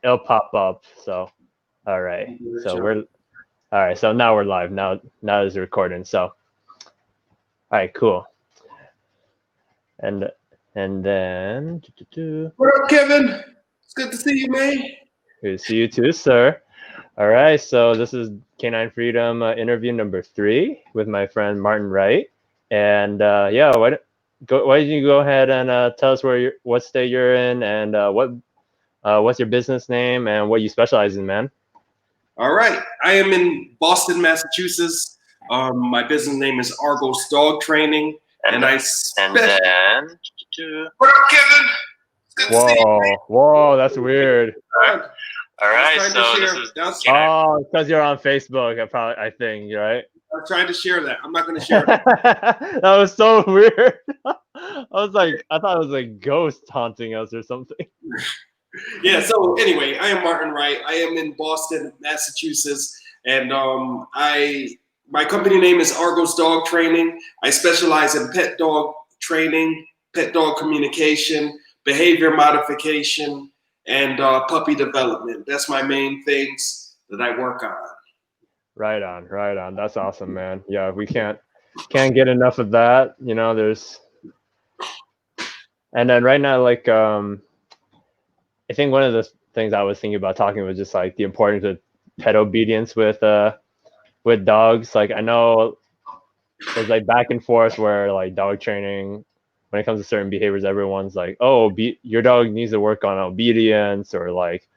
it'll pop up. So, all right. So Sure. all right. So now we're live. Now it's recording. So, all right, cool. And and then What up, Kevin? It's good to see you, man. good to see you too, sir. All right. So this is Canine Freedom interview number 3 with my friend Martin Wright. And yeah, why don't you go ahead and tell us what state you're in, and what's your business name and what you specialize in, man? All right. I am in Boston, Massachusetts. My business name is Argos Dog Training. And then what up, Kevin? It's good to see you. Whoa, that's weird. All right. So Oh, because you're on Facebook, I think, right? I'm trying to share that. I'm not going to share it. That was so weird. I thought it was a ghost haunting us or something. Yeah. So anyway, I am Martin Wright. I am in Boston, Massachusetts, and my company name is Argos Dog Training. I specialize in pet dog training, pet dog communication, behavior modification, and puppy development. That's my main things that I work on. Right on. That's awesome, man. Yeah, we can't get enough of that. You know, and then right now, like, I think one of the things I was thinking about talking was just like the importance of pet obedience with dogs. Like, I know there's like back and forth where like dog training, when it comes to certain behaviors, everyone's like, oh, your dog needs to work on obedience, or like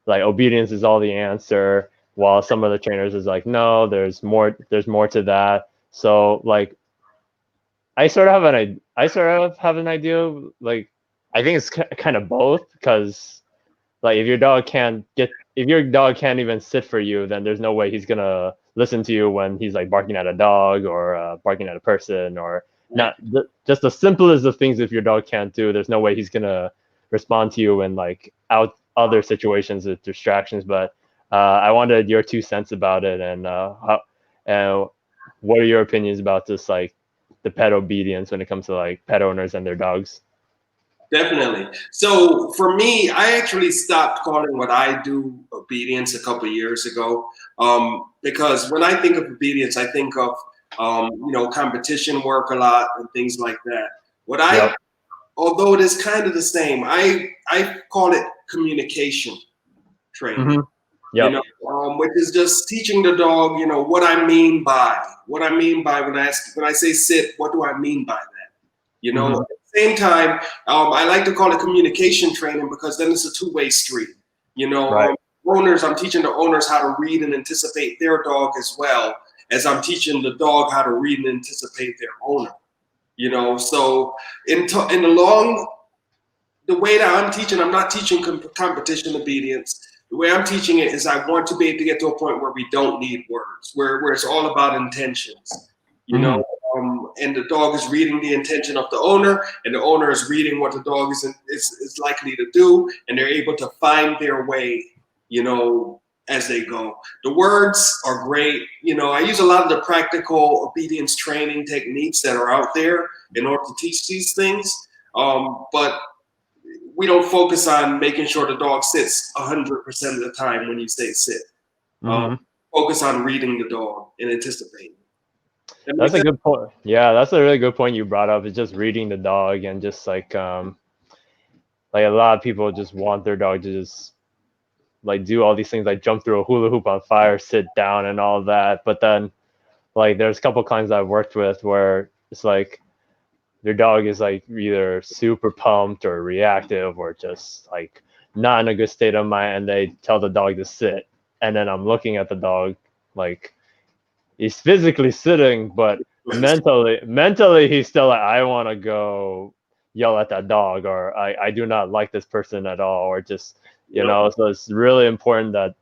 obedience is all the answer. While some of the trainers is like, no, there's more to that. So like, I sort of have an idea. Like, I think it's kind of both, because like if your dog can't even sit for you, then there's no way he's gonna listen to you when he's like barking at a dog or barking at a person, or not just the simplest of things. If your dog can't do, there's no way he's gonna respond to you in like other situations with distractions. But I wanted your 2 cents about it, and what are your opinions about this, like the pet obedience when it comes to like pet owners and their dogs? Definitely. So for me, I actually stopped calling what I do obedience a couple of years ago, because when I think of obedience, I think of competition work a lot and things like that. Although it is kind of the same, I call it communication training. Mm-hmm. Yep. Which is just teaching the dog, what I mean by when I say sit. What do I mean by that? Mm-hmm. At the same time, I like to call it communication training, because then it's a two-way street. Right. I'm teaching the owners how to read and anticipate their dog, as well as I'm teaching the dog how to read and anticipate their owner. So the way that I'm teaching, I'm not teaching competition obedience. The way I'm teaching it is I want to be able to get to a point where we don't need words, where it's all about intentions, and the dog is reading the intention of the owner, and the owner is reading what the dog is likely to do, and they're able to find their way, as they go. The words are great. I use a lot of the practical obedience training techniques that are out there in order to teach these things, but we don't focus on making sure the dog sits 100% of the time when you say sit. Focus on reading the dog and anticipating. That's a good point. Yeah, that's a really good point you brought up. It's just reading the dog, and just like a lot of people just want their dog to just like do all these things, like jump through a hula hoop on fire, sit down, and all that. But then like there's a couple clients I've worked with where it's like their dog is like either super pumped or reactive, or just like not in a good state of mind, and they tell the dog to sit, and then I'm looking at the dog like he's physically sitting, but mentally he's still like, I want to go yell at that dog, or I do not like this person at all, or just so it's really important that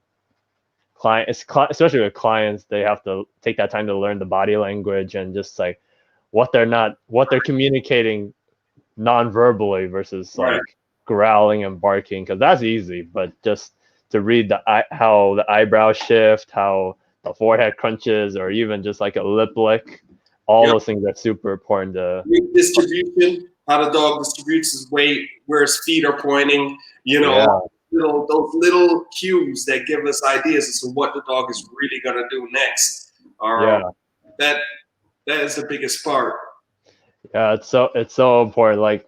especially with clients, they have to take that time to learn the body language, and just like what they're communicating non-verbally versus like growling and barking, because that's easy, but just to read how the eyebrows shift, how the forehead crunches, or even just like a lip lick, all those things are super important to distribution, how the dog distributes his weight, where his feet are pointing, those little cues that give us ideas as to what the dog is really gonna do next. That is the biggest part. Yeah, it's so important. Like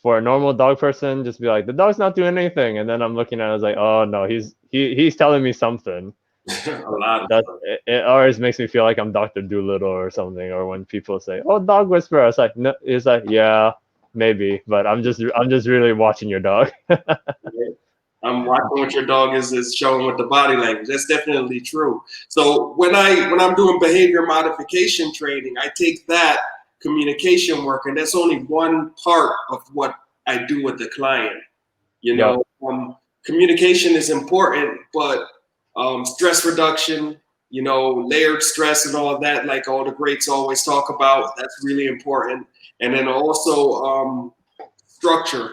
for a normal dog person, just be like, the dog's not doing anything, and then I'm looking at it, I was like, oh no, he's telling me something. A lot of that it always makes me feel like I'm Dr. Doolittle or something. Or when people say, "Oh, dog whisperer," I was like, no, it's like, yeah, maybe, but I'm just really watching your dog. I'm watching what your dog is showing with the body language. That's definitely true. So when I'm doing behavior modification training, I take that communication work, and that's only one part of what I do with the client. You know, communication is important, but stress reduction, you know, layered stress and all of that, like all the greats always talk about, that's really important. And then also structure.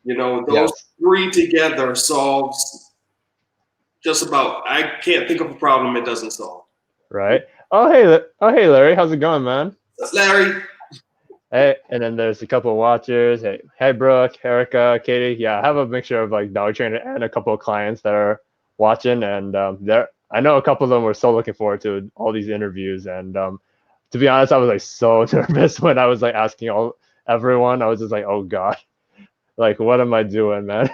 You know, those three together solves just about, I can't think of a problem it doesn't solve. Right. Oh, hey, Larry, how's it going, man? That's Larry. Hey, and then there's a couple of watchers. Hey, Brooke, Erica, Katie. Yeah, I have a mixture of like dog trainer and a couple of clients that are watching, and I know a couple of them were so looking forward to all these interviews. And to be honest, I was like so nervous when I was like asking everyone. I was just like, oh god, like what am I doing, man?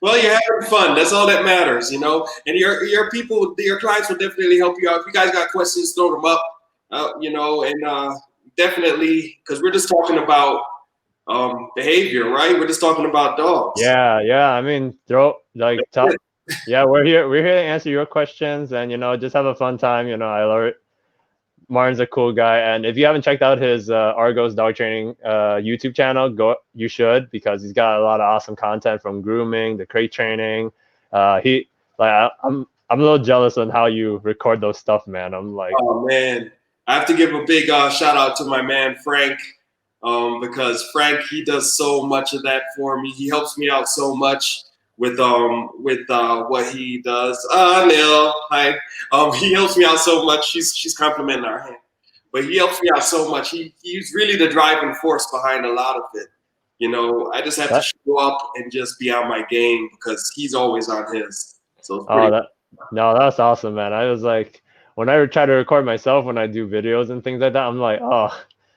Well, you're having fun. That's all that matters, you know. And your people, your clients will definitely help you out. If you guys got questions, throw them up, you know, and definitely, because we're just talking about behavior, right? We're just talking about dogs. Yeah. I mean, yeah, we're here to answer your questions, and you know, just have a fun time. You know, Martin's a cool guy, and if you haven't checked out his Argos Dog Training YouTube channel, you should, because he's got a lot of awesome content from grooming, the crate training. I'm a little jealous on how you record those stuff, man. I'm like, oh man, I have to give a big shout out to my man Frank, because Frank, he does so much of that for me. He helps me out so much with what he does. Neil, hi. He helps me out so much. She's complimenting our hand, but he helps me out so much. He's really the driving force behind a lot of it. You know, I just have to show up and just be on my game because he's always on his. So that's awesome, man. I was like, when I try to record myself when I do videos and things like that, I'm like, oh,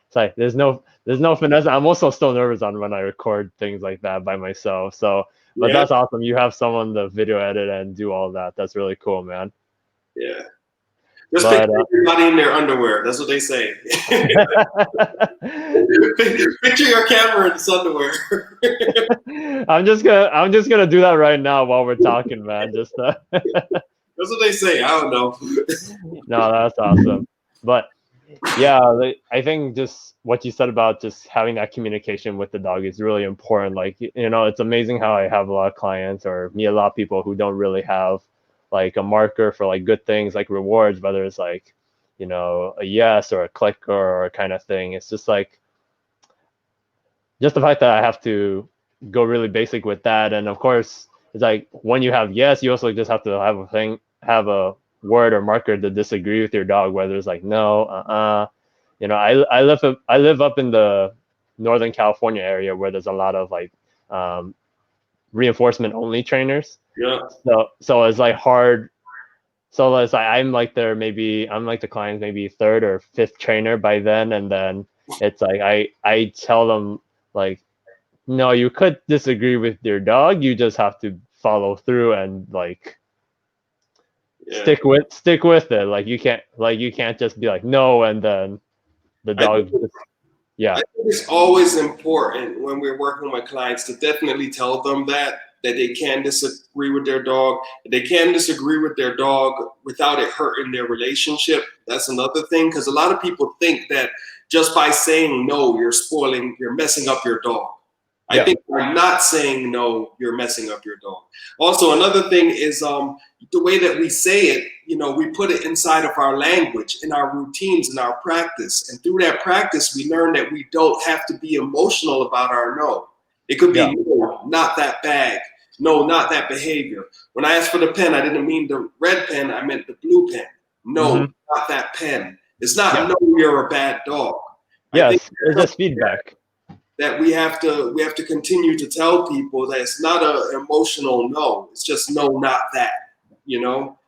it's like there's no finesse. I'm also still nervous on when I record things like that by myself. So, but that's awesome. You have someone to video edit and do all that. That's really cool, man. Yeah. Just picture everybody in their underwear. That's what they say. Picture your camera in its underwear. I'm just gonna do that right now while we're talking, man. Just that's what they say. I don't know. No, that's awesome. But yeah, I think just what you said about just having that communication with the dog is really important. Like, you know, it's amazing how I have a lot of clients or meet a lot of people who don't really have like a marker for like good things, like rewards, whether it's like, you know, a yes or a click or a kind of thing. It's just like, just the fact that I have to go really basic with that. And of course, it's like when you have yes, you also just have to have a word or marker to disagree with your dog, whether it's like no, you know, I live up in the Northern California area where there's a lot of like reinforcement only trainers. Yeah. So it's like hard. So it's like I'm like the client's maybe third or fifth trainer by then, and then it's like I tell them like, no, you could disagree with your dog, you just have to follow through and like stick with it. Like you can't just be like no, and then the dog. I think it's always important when we're working with clients to definitely tell them that they can disagree with their dog. They can disagree with their dog without it hurting their relationship. That's another thing, because a lot of people think that just by saying no, you're messing up your dog. I think by not saying no, you're messing up your dog. Also, another thing is the way that we say it, you know, we put it inside of our language, in our routines, in our practice. And through that practice, we learn that we don't have to be emotional about our no. It could be no, not that bag. No, not that behavior. When I asked for the pen, I didn't mean the red pen, I meant the blue pen. No, not that pen. It's not no, you're a bad dog. Yes, it's just feedback. that we have to continue to tell people that it's not an emotional no. It's just no, not that. You know,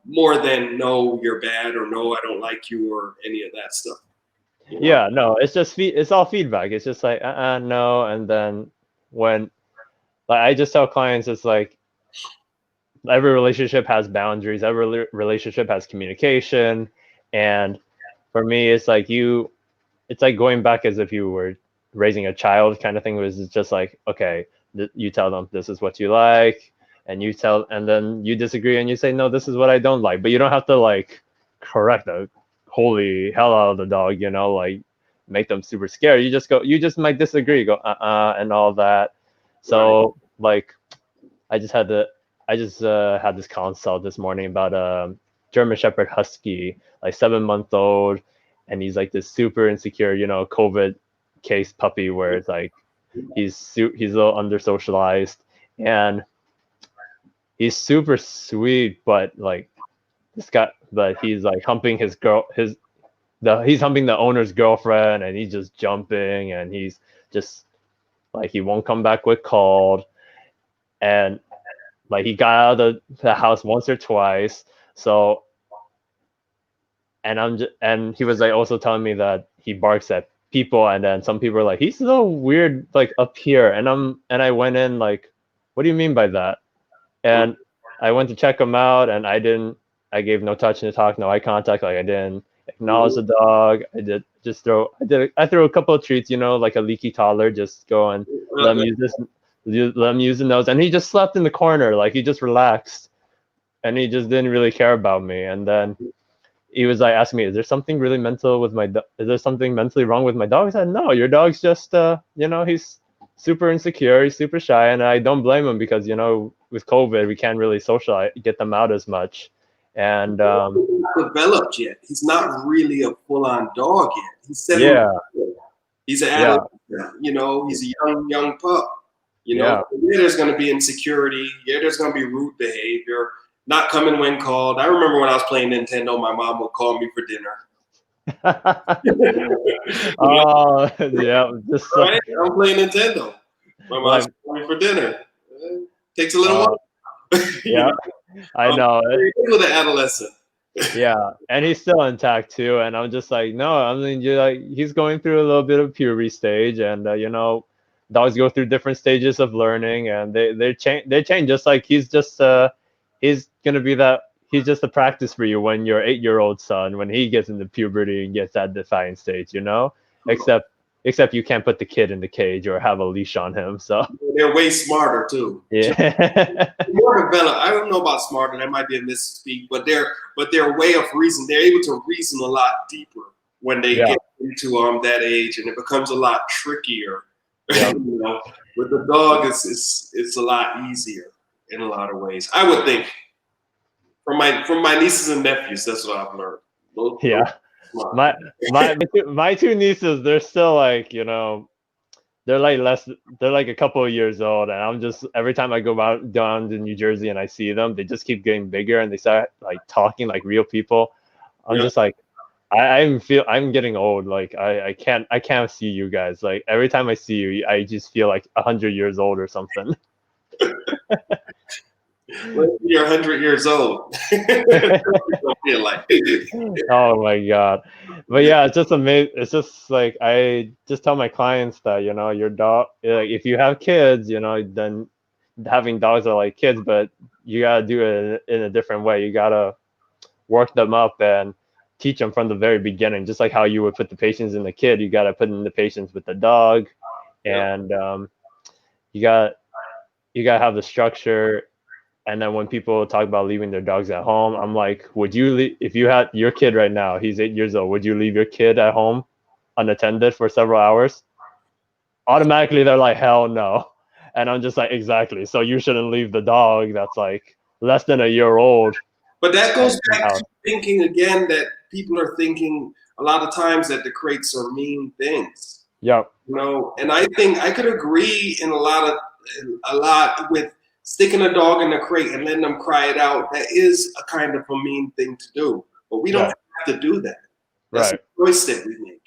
more than no, you're bad, or no, I don't like you, or any of that stuff. You know? Yeah, no, it's just it's all feedback. It's just like no, and then when like I just tell clients, it's like every relationship has boundaries, every relationship has communication, and for me, it's like it's like going back as if you were raising a child kind of thing. Was just like, okay, you tell them this is what you like, and and then you disagree and you say, no, this is what I don't like, but you don't have to like correct the holy hell out of the dog, you know, like make them super scared. You just might disagree, go and all that. So like I just had this consult this morning about a German Shepherd Husky, like 7-month-old, and he's like this super insecure, you know, COVID case puppy where it's like he's a little under socialized, and he's super sweet, but like he's like humping he's humping the owner's girlfriend, and he's just jumping, and he's just like he won't come back with cold, and like he got out of the house once or twice. So, and he was like also telling me that he barks at people, and then some people are like, he's so weird, like up here. And I went in like, what do you mean by that? And I went to check him out, and I gave no touch, no talk, no eye contact. Like I didn't acknowledge the dog. I threw a couple of treats, you know, like a leaky toddler, just go and let him use the nose, and he just slept in the corner, like he just relaxed, and he just didn't really care about me. And then he was like asking me, is there something really mental with is there something mentally wrong with my dog? I said, no, your dog's just you know, he's super insecure, he's super shy, and I don't blame him, because, you know, with COVID we can't really socialize, get them out as much. And he's not developed yet. He's not really a full-on dog yet. He's 7 months old. He's an adult, you know, he's a young pup. You know, there's going to be insecurity. Yeah, there's going to be rude behavior, not coming when called. I remember when I was playing Nintendo, my mom would call me for dinner. Oh, yeah. Just right? I'm playing Nintendo. My mom's calling me for dinner. Takes a little while. Yeah, I know. With an adolescent. Yeah, and he's still intact too. And I'm just like, no, I mean, you're like, he's going through a little bit of puberty stage, and you know, dogs go through different stages of learning, and they change. Just like he's just he's gonna be he's just a practice for you when your 8-year-old son, when he gets into puberty and gets that defiant stage, you know. Except you can't put the kid in the cage or have a leash on him. So they're way smarter too. Yeah. More developed. I don't know about smarter. That might be a misspeak, but their way of reason. They're able to reason a lot deeper when they get into that age, and it becomes a lot trickier. Yeah. You know, with the dog, it's a lot easier in a lot of ways. I would think. From my nieces and nephews, that's what I've learned. My two nieces, they're still like, you know, they're like a couple of years old, and I'm just, every time I go out down to New Jersey and I see them, they just keep getting bigger, and they start like talking like real people. I'm just like, I'm getting old. Like I can't see you guys. Like every time I see you, I just feel like 100 years old or something. You're 100 years old. Oh my god. But yeah, it's just amazing. It's just like, I just tell my clients that, you know, your dog, like if you have kids, you know, then having dogs are like kids, but you gotta do it in a different way. You gotta work them up and teach them from the very beginning, just like how you would put the patience in the kid. You gotta put in the patience with the dog, and you gotta have the structure. And then when people talk about leaving their dogs at home, I'm like, would you leave, if you had your kid right now, he's 8 years old, would you leave your kid at home unattended for several hours? Automatically, they're like, hell no. And I'm just like, exactly. So you shouldn't leave the dog that's like less than a year old. But that goes back to thinking again that people are thinking a lot of times that the crates are mean things. Yeah. You know, and I think I could agree in a lot with sticking a dog in a crate and letting them cry it out. That is a kind of a mean thing to do. But we don't have to do that. That's a choice that we make.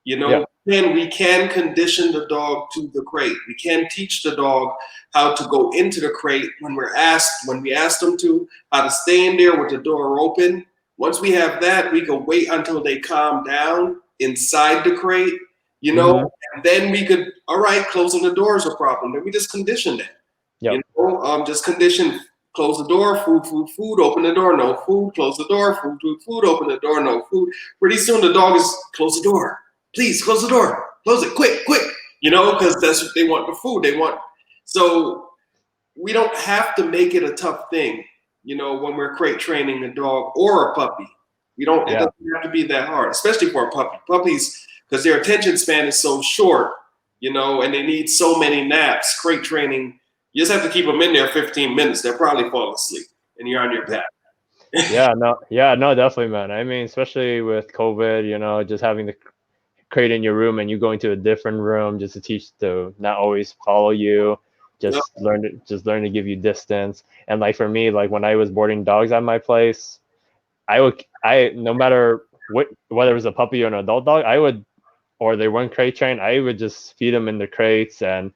You know, we can condition the dog to the crate. We can teach the dog how to go into the crate when we ask them to, how to stay in there with the door open. Once we have that, we can wait until they calm down inside the crate, you know, and then we could, all right, closing the door is a problem. Then we just condition that. Yep. You know, just condition, close the door, food, open the door, no food, close the door, food, open the door, no food. Pretty soon the dog is, close the door. Please close the door. Close it quick, you know, because that's what they want, the food they want. So we don't have to make it a tough thing, you know, when we're crate training a dog or a puppy. It doesn't have to be that hard, especially for a puppy. Puppies, because their attention span is so short, you know, and they need so many naps. Crate training, you just have to keep them in there 15 minutes. They'll probably fall asleep and you're on your path. No, definitely, man. I mean, especially with COVID, you know, just having the crate in your room and you going to a different room just to teach to not always follow you, just learn to give you distance. And like for me, like when I was boarding dogs at my place, I no matter whether it was a puppy or an adult dog, or they weren't crate trained, I would just feed them in the crates. And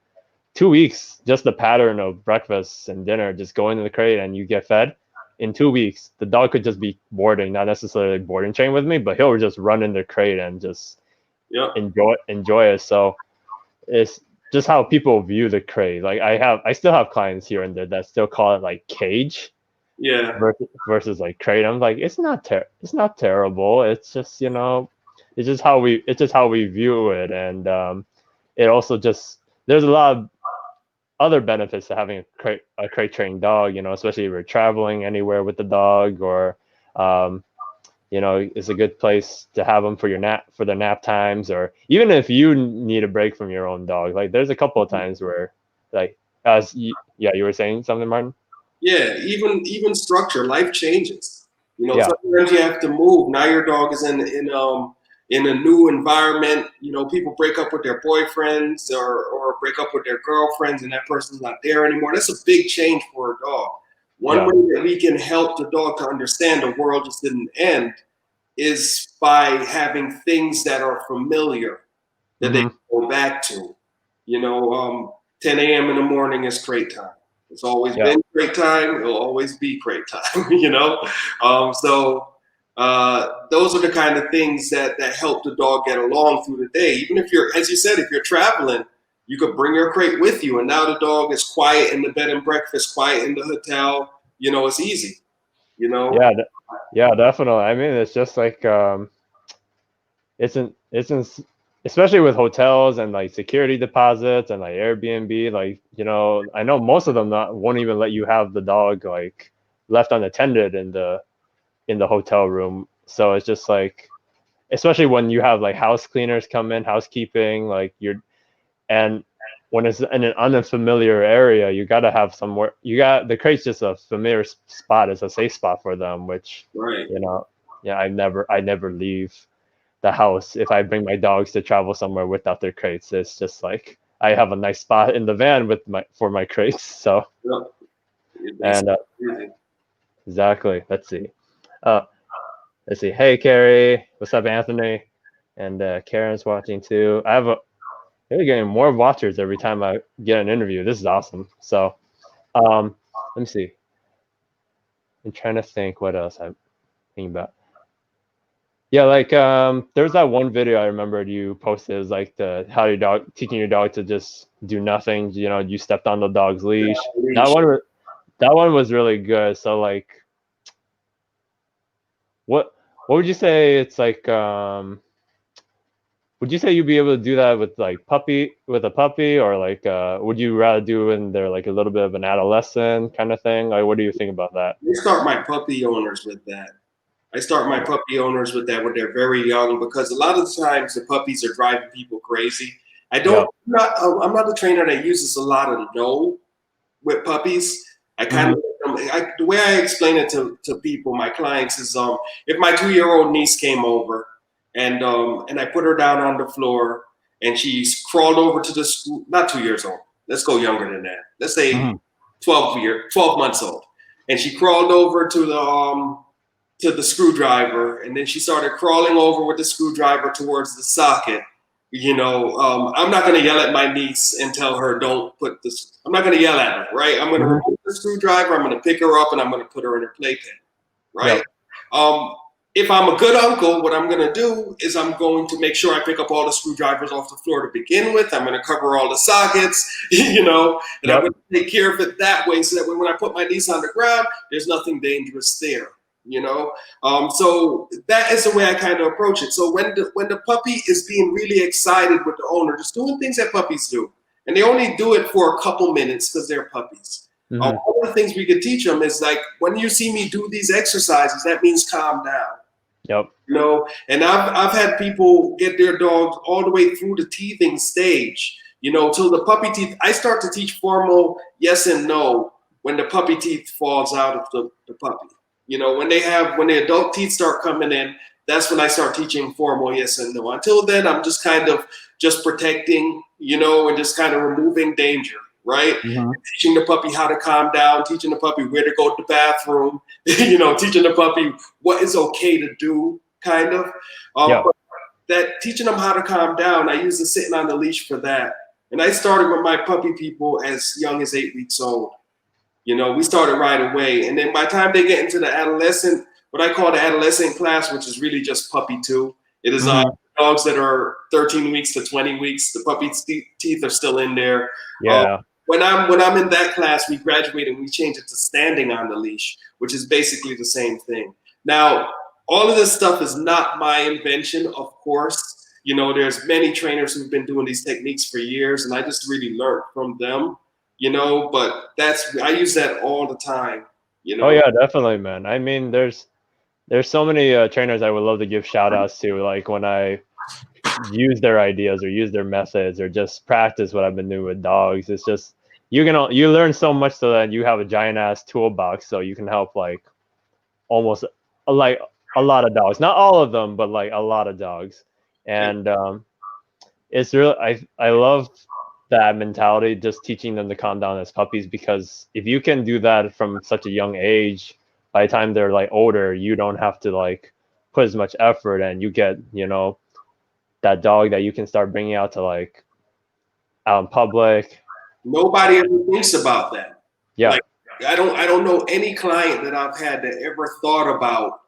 2 weeks, just the pattern of breakfast and dinner, just go into the crate and you get fed. In 2 weeks, the dog could just be boarding, not necessarily boarding trained with me, but he'll just run in the crate and just enjoy it. So it's just how people view the crate. Like I still have clients here and there that still call it like cage, versus like crate. I'm like, it's not terrible. It's just, you know, it's just how we view it. And it also just, there's a lot of other benefits to having a crate trained dog, you know, especially if you're traveling anywhere with the dog, or you know, it's a good place to have them for their nap times, or even if you need a break from your own dog. Like there's a couple of times where, like, you were saying something, Martin? Yeah, even structure, life changes. You know, sometimes you have to move. Now your dog is in a new environment. You know, people break up with their boyfriends or break up with their girlfriends, and that person's not there anymore. That's a big change for a dog. One way that we can help the dog to understand the world just didn't end is by having things that are familiar that they can go back to. You know, 10 a.m. in the morning is crate time. It's always been crate time. It'll always be crate time, you know? So those are the kind of things that help the dog get along through the day. Even if you're, as you said, if you're traveling, you could bring your crate with you, and now the dog is quiet in the bed and breakfast, quiet in the hotel. You know, it's easy. You know. Yeah, definitely. I mean, it's just like especially with hotels and like security deposits and like Airbnb. Like, you know, I know most of them won't even let you have the dog like left unattended in the hotel room. So it's just like, especially when you have like house cleaners come in, housekeeping, like and when it's in an unfamiliar area, you got to have somewhere. The crate's just a familiar spot. It's a safe spot for them, which, you know, I never leave the house if I bring my dogs to travel somewhere without their crates. It's just like I have a nice spot in the van for my crates. So, and exactly. Let's see. Hey, Carrie. What's up, Anthony? And Karen's watching too. They're getting more watchers every time I get an interview. This is awesome. So, let me see. I'm trying to think what else I'm thinking about. Yeah, like there's that one video I remembered you posted. It was like teaching your dog to just do nothing. You know, you stepped on the dog's leash. That one was really good. So like, what would you say? It's like would you say you'd be able to do that with a puppy, or like would you rather do when they're like a little bit of an adolescent kind of thing? Like, what do you think about that? I start my puppy owners with that. When they're very young, because a lot of the times the puppies are driving people crazy. I'm not a trainer that uses a lot of no with puppies. The way I explain it to people, my clients, is if my 2-year-old niece came over and I put her down on the floor and she's crawled over to the school, not 2 years old, let's go younger than that. Let's say 12 months old. And she crawled over to the screwdriver, and then she started crawling over with the screwdriver towards the socket. I'm not going to yell at my niece and tell her don't put this. I'm not going to yell at her, right? I'm going to remove the screwdriver. I'm going to pick her up and I'm going to put her in her playpen, right? Yep. If I'm a good uncle, what I'm going to do is I'm going to make sure I pick up all the screwdrivers off the floor to begin with. I'm going to cover all the sockets, and I'm going to take care of it that way so that when I put my niece on the ground, there's nothing dangerous there. So that is the way I kind of approach it. So when the puppy is being really excited with the owner, just doing things that puppies do, and they only do it for a couple minutes because they're puppies. One of the things we could teach them is like, when you see me do these exercises, that means calm down. Yep. And I've had people get their dogs all the way through the teething stage, till the puppy teeth. I start to teach formal yes and no when the puppy teeth falls out of the puppy. When the adult teeth start coming in, that's when I start teaching formal yes and no. Until then, I'm just kind of just protecting, and just kind of removing danger, right? Teaching the puppy how to calm down, teaching the puppy where to go to the bathroom, teaching the puppy what is okay to do, kind of. But that teaching them how to calm down, I use the sitting on the leash for that. And I started with my puppy people as young as 8 weeks old. We started right away. And then by the time they get into the adolescent, what I call the adolescent class, which is really just puppy 2, it is dogs that are 13 weeks to 20 weeks. The puppy's teeth are still in there. When I'm in that class, we graduate and we change it to standing on the leash, which is basically the same thing. Now, all of this stuff is not my invention, of course. There's many trainers who've been doing these techniques for years, and I just really learned from them. But I use that all the time. Oh yeah, definitely, man. I mean, there's so many trainers I would love to give shout outs to, like when I use their ideas or use their methods or just practice what I've been doing with dogs. It's just you learn so much so that you have a giant ass toolbox, so you can help like almost like a lot of dogs, not all of them, but like a lot of dogs. And it's really I love that mentality, just teaching them to calm down as puppies, because if you can do that from such a young age, by the time they're like older, you don't have to like put as much effort, and you get that dog that you can start bringing out to like out in public. Nobody ever thinks about that. Yeah. Like, I don't know any client that I've had that ever thought about,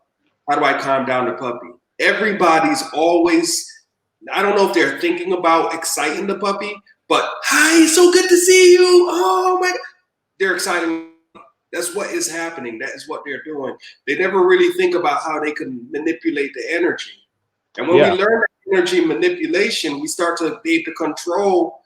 how do I calm down the puppy? Everybody's always, I don't know if they're thinking about exciting the puppy, but hi, so good to see you. Oh my God. They're excited. That's what is happening. That is what they're doing. They never really think about how they can manipulate the energy. And when we learn that energy manipulation, we start to be able to control.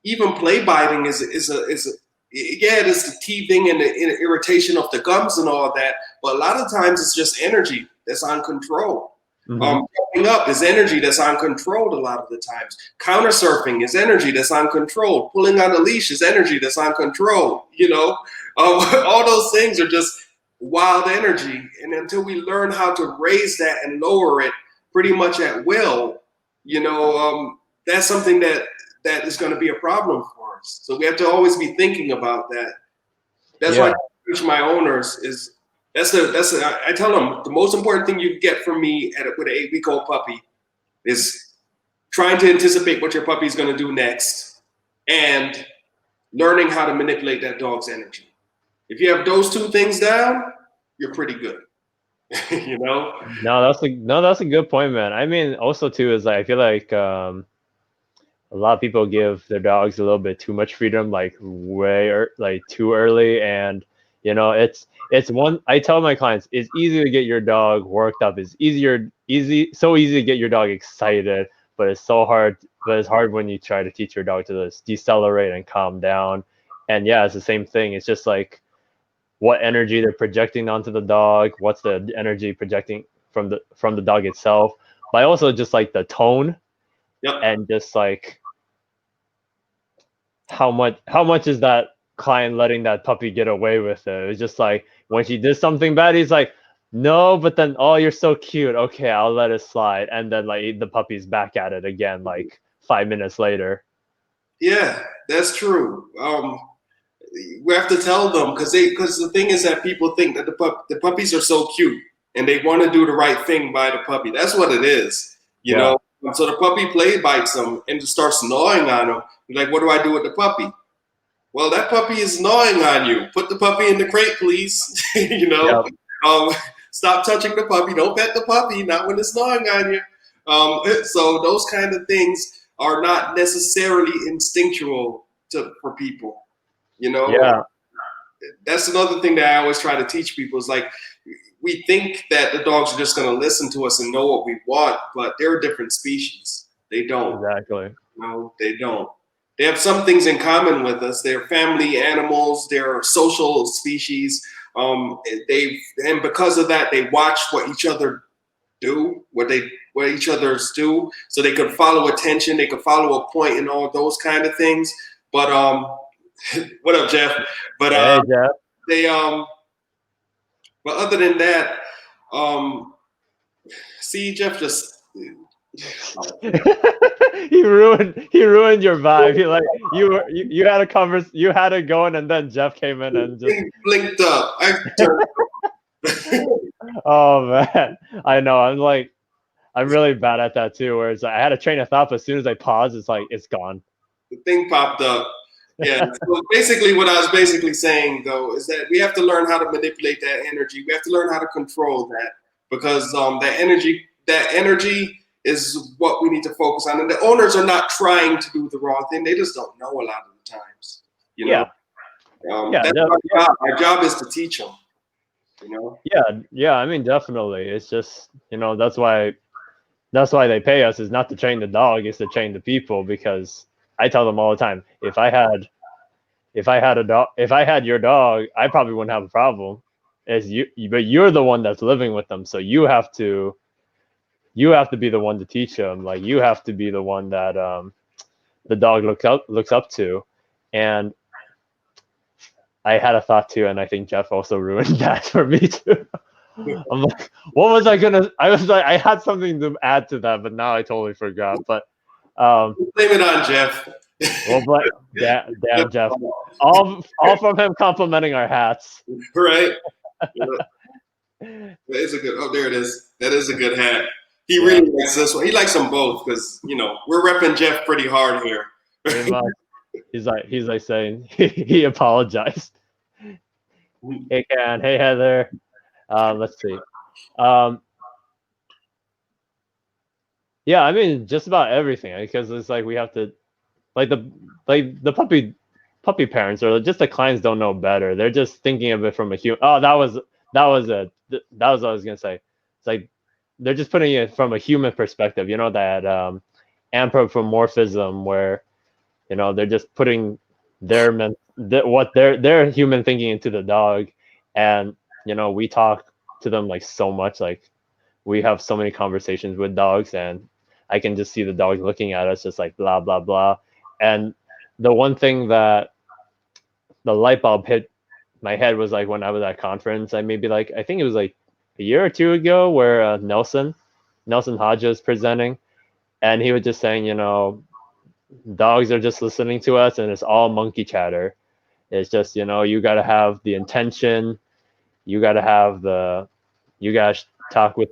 Even play biting is it is the teething and the irritation of the gums and all that. But a lot of times it's just energy that's uncontrolled. Jumping up is energy that's uncontrolled a lot of the times. Counter surfing is energy that's uncontrolled. Pulling on the leash is energy that's uncontrolled. All those things are just wild energy. And until we learn how to raise that and lower it pretty much at will, that's something that is going to be a problem for us. So we have to always be thinking about that. That's why I teach my owners is I tell them the most important thing you get from me with an 8-week-old puppy is trying to anticipate what your puppy is going to do next and learning how to manipulate that dog's energy. If you have those 2 things down, you're pretty good. No, that's a good point, man. I mean, also too is I feel like a lot of people give their dogs a little bit too much freedom, like too early, and it's one. I tell my clients, it's easy to get your dog worked up. It's so easy to get your dog excited, but it's so hard. But it's hard when you try to teach your dog to just decelerate and calm down. And yeah, it's the same thing. It's just like what energy they're projecting onto the dog, what's the energy projecting from the dog itself, but also just like the tone, and just like how much is that client letting that puppy get away with it. It's just like when she did something bad, he's like, no, but then, oh, you're so cute. Okay, I'll let it slide. And then like the puppy's back at it again, like 5 minutes later. Yeah, that's true. We have to tell them because the thing is that people think that the puppies are so cute and they want to do the right thing by the puppy. That's what it is. You know, So the puppy play bites him and just starts gnawing on him. He's like, what do I do with the puppy? Well, that puppy is gnawing on you. Put the puppy in the crate, please. You know, stop touching the puppy. Don't pet the puppy, not when it's gnawing on you. So those kind of things are not necessarily instinctual for people. You know, that's another thing that I always try to teach people is like, we think that the dogs are just going to listen to us and know what we want, but they're a different species. They don't. Exactly. No, they don't. They have some things in common with us. They're family animals. They're social species. And because of that, they watch what each other do, what each other's do, so they could follow attention. They could follow a point and all those kind of things. But what up, Jeff? But hey, Jeff. They But other than that, see, Jeff just he ruined your vibe. He like you had a you had it going, and then Jeff came in and just blinked up. Oh man, I know. I'm really bad at that too. Where it's like I had a train of thought, but as soon as I pause, it's like it's gone. The thing popped up. Yeah. So basically, what I was basically saying though is that we have to learn how to manipulate that energy. We have to learn how to control that because that energy is what we need to focus on. And the owners are not trying to do the wrong thing; they just don't know a lot of the times. You know. That's our job. Our job is to teach them. You know. Yeah. I mean, definitely. It's just that's why they pay us is not to train the dog, it's to train the people because. I tell them all the time, if I had your dog, I probably wouldn't have a problem. But you're the one that's living with them, so you have to be the one to teach them. Like you have to be the one that the dog looks up to. And I had a thought too, and I think Jeff also ruined that for me too. I'm like, what was I gonna? I was like, I had something to add to that, but now I totally forgot. But. Blame it on Jeff. Well, damn Jeff. All from him complimenting our hats. Right. That is a good. Oh, there it is. That is a good hat. He really likes this one. He likes them both because we're repping Jeff pretty hard here. Pretty much. He's like saying he apologized. Hey Ken. Hey Heather. Let's see. Yeah, I mean just about everything because it's like we have to the puppy parents or just the clients don't know better. They're just thinking of it from a human. Oh, that was what I was gonna say. It's like they're just putting it from a human perspective. That anthropomorphism where they're just putting what their human thinking into the dog, and we talk to them like so much like. We have so many conversations with dogs and I can just see the dogs looking at us just like blah, blah, blah. And the one thing that the light bulb hit my head was like when I was at conference, I think it was like a year or two ago where Nelson Hodge was presenting and he was just saying, dogs are just listening to us and it's all monkey chatter. It's just, you got to have the intention. You got to talk with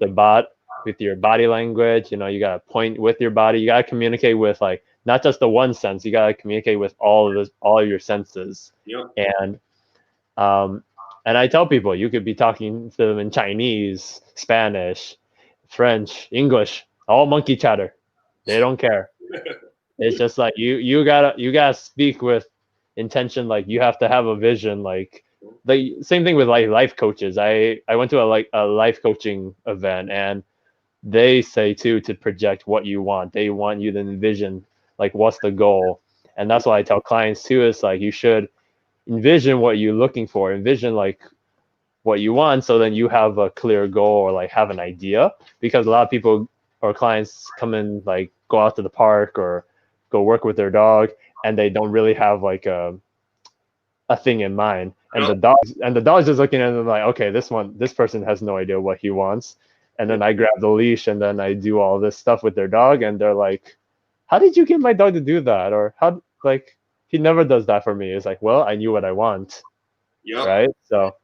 with your body language. You got to point with your body. You got to communicate with like not just the one sense. You got to communicate with all of your senses. Yep. And I tell people you could be talking to them in Chinese, Spanish, French, English, all monkey chatter. They don't care. It's just like you gotta speak with intention. Like you have to have a vision. Like the same thing with like life coaches. I went to a life coaching event and they say too to project what you want. They want you to envision like what's the goal. And that's why I tell clients too, is like you should envision what you're looking for, envision like what you want, so then you have a clear goal or like have an idea. Because a lot of people or clients come in like go out to the park or go work with their dog and they don't really have like a thing in mind. And the dog's just looking at them like, okay, this person has no idea what he wants. And then I grab the leash and then I do all this stuff with their dog and they're like, how did you get my dog to do that? Or how, like, he never does that for me. It's like, well, I knew what I want. Yep. Right. So.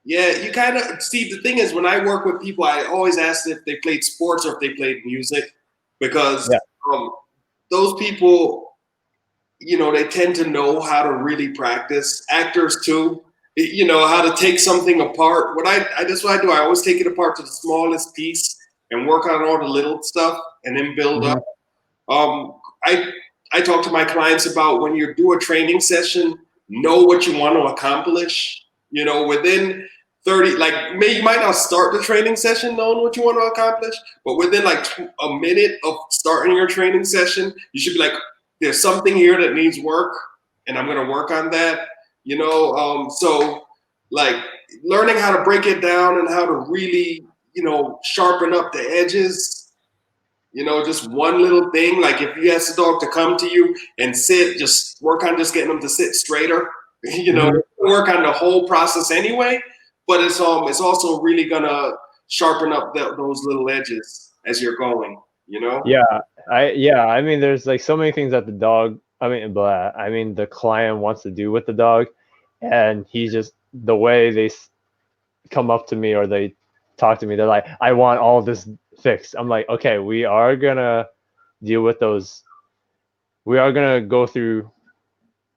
Yeah, you kind of, Steve, the thing is when I work with people, I always ask if they played sports or if they played music. because Yeah. those people, they tend to know how to really practice. Actors too, how to take something apart. That's what I do. I always take it apart to the smallest piece and work on all the little stuff and then build up. I talk to my clients about when you do a training session, know what you want to accomplish. Within 30, you might not start the training session knowing what you want to accomplish, but within a minute of starting your training session, you should be like, there's something here that needs work, and I'm going to work on that. So learning how to break it down and how to really, sharpen up the edges. Just one little thing. Like if you ask the dog to come to you and sit, just work on just getting them to sit straighter. Work on the whole process anyway. But it's also really gonna sharpen up those little edges as you're going. Yeah, I mean, there's like so many things that the client wants to do with the dog, and he's just the way they come up to me or they talk to me, they're like, I want all this fixed. I'm like, okay, we are gonna deal with those. We are gonna go through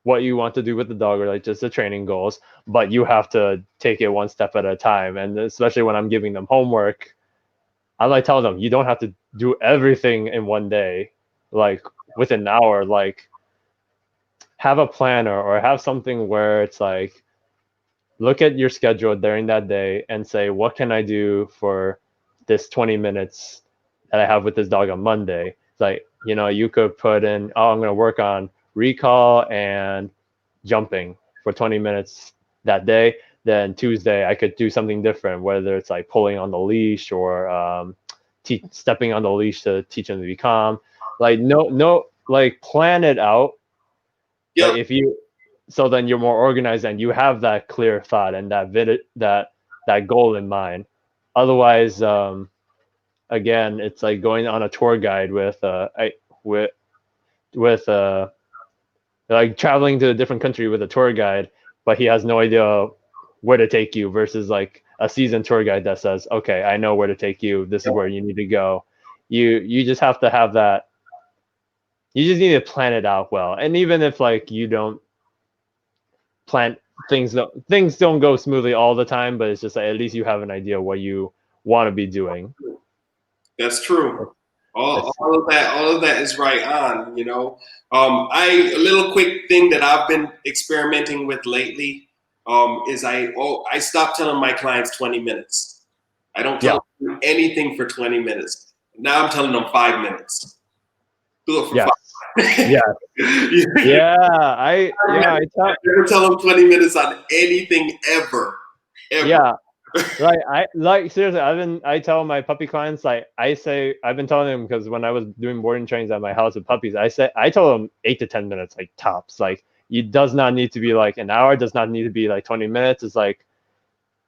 what you want to do with the dog or like just the training goals, but you have to take it one step at a time. And especially when I'm giving them homework, I like tell them, you don't have to do everything in one day, like within an hour. Like have a planner or have something where it's like, look at your schedule during that day and say, what can I do for this 20 minutes that I have with this dog on Monday? It's like, you could put in, I'm going to work on recall and jumping for 20 minutes that day. Then Tuesday, I could do something different, whether it's like pulling on the leash or stepping on the leash to teach them to be calm. Like, like plan it out. Yeah. Like so then you're more organized and you have that clear thought and that goal in mind. Otherwise, again, it's like going on a tour guide with like traveling to a different country with a tour guide, but he has no idea where to take you versus like a seasoned tour guide that says, okay, I know where to take you. This is where you need to go. You just have to have that. You just need to plan it out well. And even if like you don't plan things don't go smoothly all the time, but it's just like, at least you have an idea what you want to be doing. That's true. All of that is right on. A little quick thing that I've been experimenting with lately is I stopped telling my clients 20 minutes. I don't tell them anything for 20 minutes. Now I'm telling them 5 minutes. Do it for 5. I never tell them 20 minutes on anything ever. Yeah. Seriously, I tell my puppy clients, like I've been telling them, because when I was doing boarding trainings at my house with puppies, I told them 8 to 10 minutes, like tops. Like it does not need to be like an hour, does not need to be like 20 minutes. It's like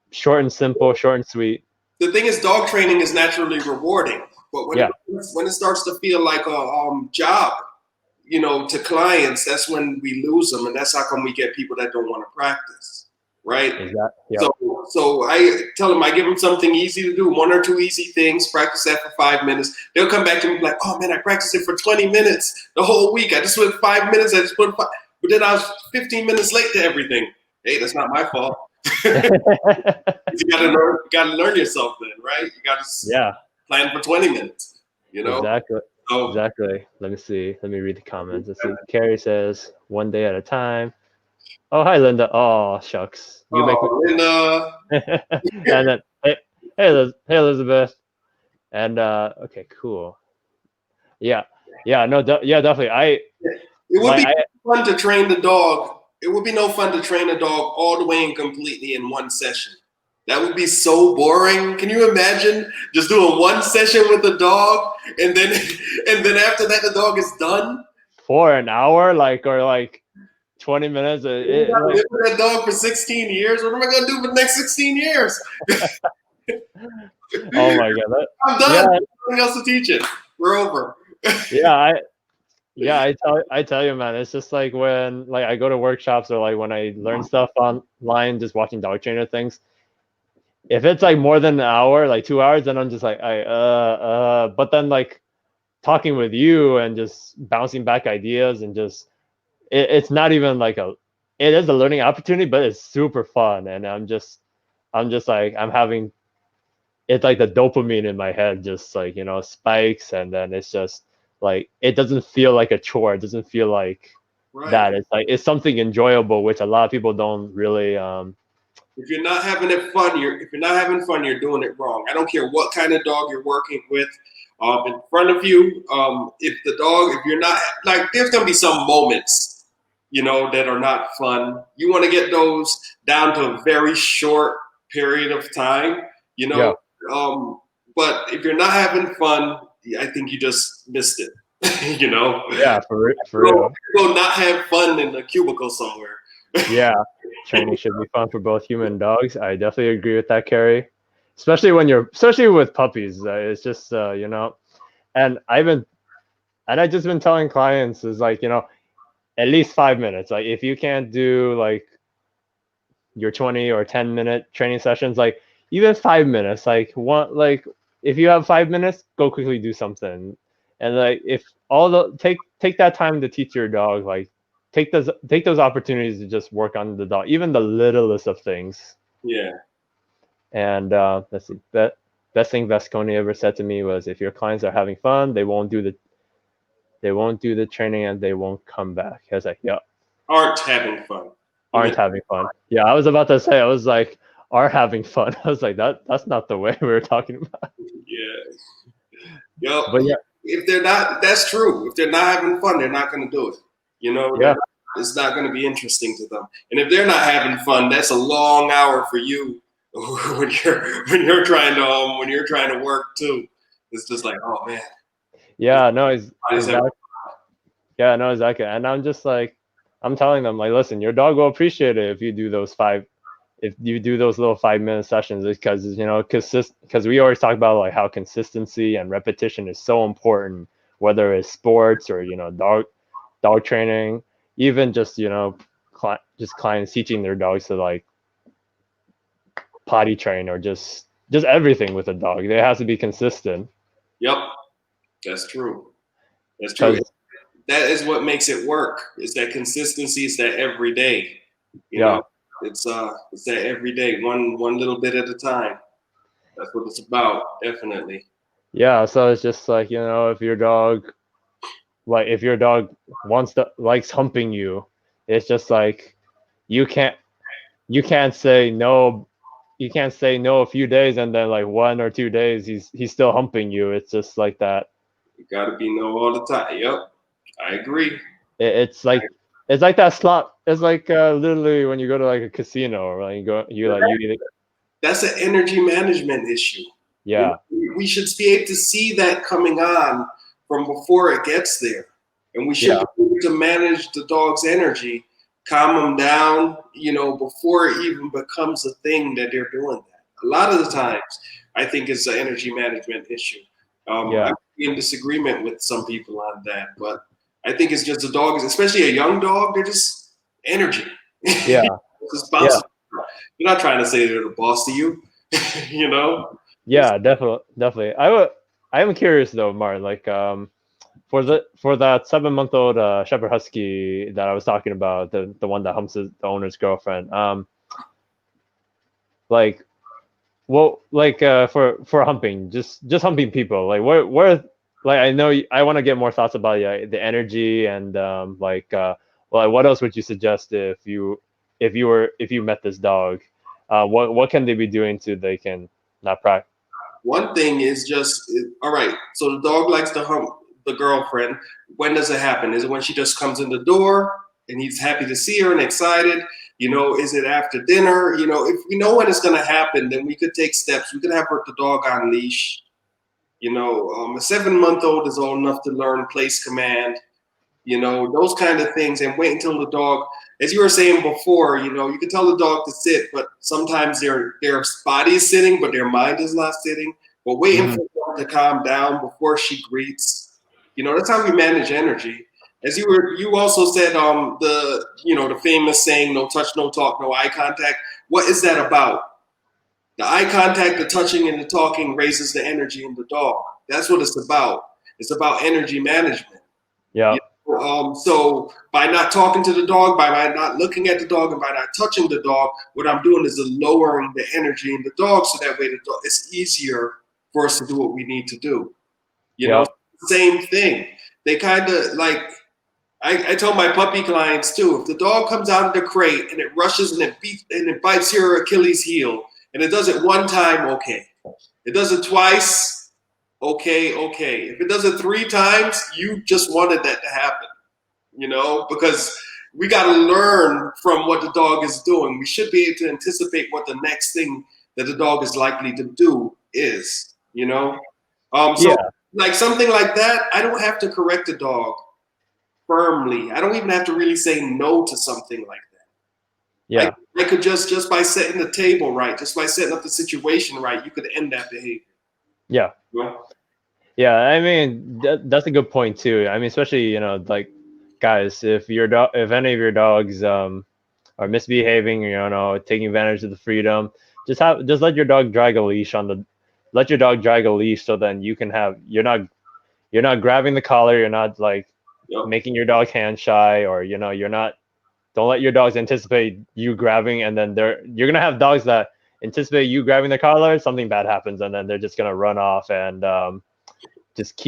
short and simple, short and sweet. The thing is, dog training is naturally rewarding, but when it starts to feel like a job, to clients, that's when we lose them, and that's how come we get people that don't want to practice, right? Exactly. So I tell them, I give them something easy to do, 1 or 2 easy things, practice that for 5 minutes. They'll come back to me like, oh man, I practiced it for 20 minutes the whole week. I just went 5 minutes, but then I was 15 minutes late to everything. Hey, that's not my fault. You gotta learn yourself then, right? You gotta plan for 20 minutes, Exactly. Exactly. Let me see. Let me read the comments. Let's see. Carrie says, 1 day at a time. Oh, hi, Linda. Oh, shucks. Linda. And then, hey, Elizabeth. And okay, cool. Yeah, no, definitely. It would be fun to train the dog. It would be no fun to train a dog all the way and completely in one session. That would be so boring. Can you imagine just doing one session with the dog and then after that the dog is done? For an hour, or 20 minutes. Live with that dog for 16 years. What am I gonna do for the next 16 years? Oh my god! I'm done. Nothing else to teach it. We're over. I tell you, man, it's just like when I go to workshops or like when I learn stuff online, just watching dog trainer things. If it's like more than an hour, like 2 hours, then I'm just like, but then like talking with you and just bouncing back ideas and just it's not even like it is a learning opportunity, but it's super fun. And I'm just like it's like the dopamine in my head just like, you know, spikes, and then it's just like it doesn't feel like a chore. It doesn't feel like that. It's like it's something enjoyable, which a lot of people don't really if you're not having fun, you're doing it wrong. I don't care what kind of dog you're working with. In front of you, if you're not like, there's gonna be some moments, you know, that are not fun. You want to get those down to a very short period of time, you know. Yeah. But if you're not having fun, I think you just missed it. You know. Yeah, for real. Go not have fun in the cubicle somewhere. Yeah, training should be fun for both human and dogs. I definitely agree with that, Carrie. Especially with puppies. It's just you know, and I just been telling clients is like, you know, at least 5 minutes. Like if you can't do like your 20 or 10-minute training sessions, like even 5 minutes, like if you have 5 minutes, go quickly do something. And like if take that time to teach your dog, like take those opportunities to just work on the dog, even the littlest of things. Yeah. And let's see, best thing Vasconi ever said to me was, if your clients are having fun, they won't do the training and they won't come back. I was like, yeah. Aren't having fun. Having fun. Yeah, I was about to say, I was like, are having fun. I was like, that's not the way we were talking about. Yeah. Yep. But yeah. If they're not, that's true. If they're not having fun, they're not going to do it. You know, yeah. It's not going to be interesting to them. And if they're not having fun, that's a long hour for you when you're trying to work too. It's just like, oh man. Yeah, no, exactly. Yeah, no, exactly. And I'm just like, I'm telling them, like, listen, your dog will appreciate it if you do those little 5-minute sessions, because, you know, because we always talk about like how consistency and repetition is so important, whether it's sports or, you know, dog training, even just, you know, clients teaching their dogs to like potty train or just everything with a dog. They have to be consistent. Yep, that's true. That's true. That is what makes it work. It's that consistency. It's that every day. You know, it's that every day, one little bit at a time. That's what it's about, definitely. Yeah, so it's just like, you know, if your dog likes humping you, it's just like you can't say no. You can't say no a few days and then like 1 or 2 days he's still humping you. It's just like that. You gotta be no all the time. Yep, I agree. It's like that slot. It's like literally when you go to like a casino or like that's an energy management issue. Yeah. We should be able to see that coming on from before it gets there. And we should be able to manage the dog's energy, calm them down, you know, before it even becomes a thing that they're doing that. A lot of the times, I think it's an energy management issue. I'm in disagreement with some people on that, but I think it's just the dogs, especially a young dog, they're just energy. Yeah. Just bouncing. You're not trying to say they're the boss to you, you know? Yeah, definitely. I am curious though, Martin, like for that 7-month-old Shepherd Husky that I was talking about, the one that humps the owner's girlfriend, like, well, like for humping, just humping people, like where like, I know I want to get more thoughts about the energy and what else would you suggest if you met this dog, what can they be doing they can not practice? One thing is just, all right, so the dog likes to hump the girlfriend. When does it happen? Is it when she just comes in the door and he's happy to see her and excited? You know, is it after dinner? You know, if we know when it's going to happen, then we could take steps. We could have the dog on leash. You know, a 7-month-old is old enough to learn place command, you know, those kind of things, and wait until the dog, as you were saying before, you know, you can tell the dog to sit, but sometimes their body is sitting, but their mind is not sitting. But waiting for the dog to calm down before she greets, you know, that's how we manage energy. As you also said, the famous saying, no touch, no talk, no eye contact. What is that about? The eye contact, the touching, and the talking raises the energy in the dog. That's what it's about. It's about energy management. Yeah. So by not talking to the dog, by not looking at the dog, and by not touching the dog, what I'm doing is lowering the energy in the dog, so that way the dog, it's easier for us to do what we need to do. You know, same thing. They kind of like, I tell my puppy clients too, if the dog comes out of the crate and it rushes and it bites your Achilles heel, and it does it one time, okay. It does it twice, okay. If it does it 3 times, you just wanted that to happen, you know, because we got to learn from what the dog is doing. We should be able to anticipate what the next thing that the dog is likely to do is, you know. So like something like that, I don't have to correct the dog firmly. I don't even have to really say no to something like that. Yeah. I could just by setting the table right, just by setting up the situation right, you could end that behavior. Yeah. Yeah. I mean, that's a good point too. I mean, especially, you know, like, guys, if any of your dogs are misbehaving, you know, taking advantage of the freedom, just let your dog drag a leash so then you can have, you're not grabbing the collar, you're not like making your dog hand shy, or, you know, don't let your dogs anticipate you grabbing, and then you're gonna have dogs that anticipate you grabbing the collar, something bad happens, and then they're just gonna run off and just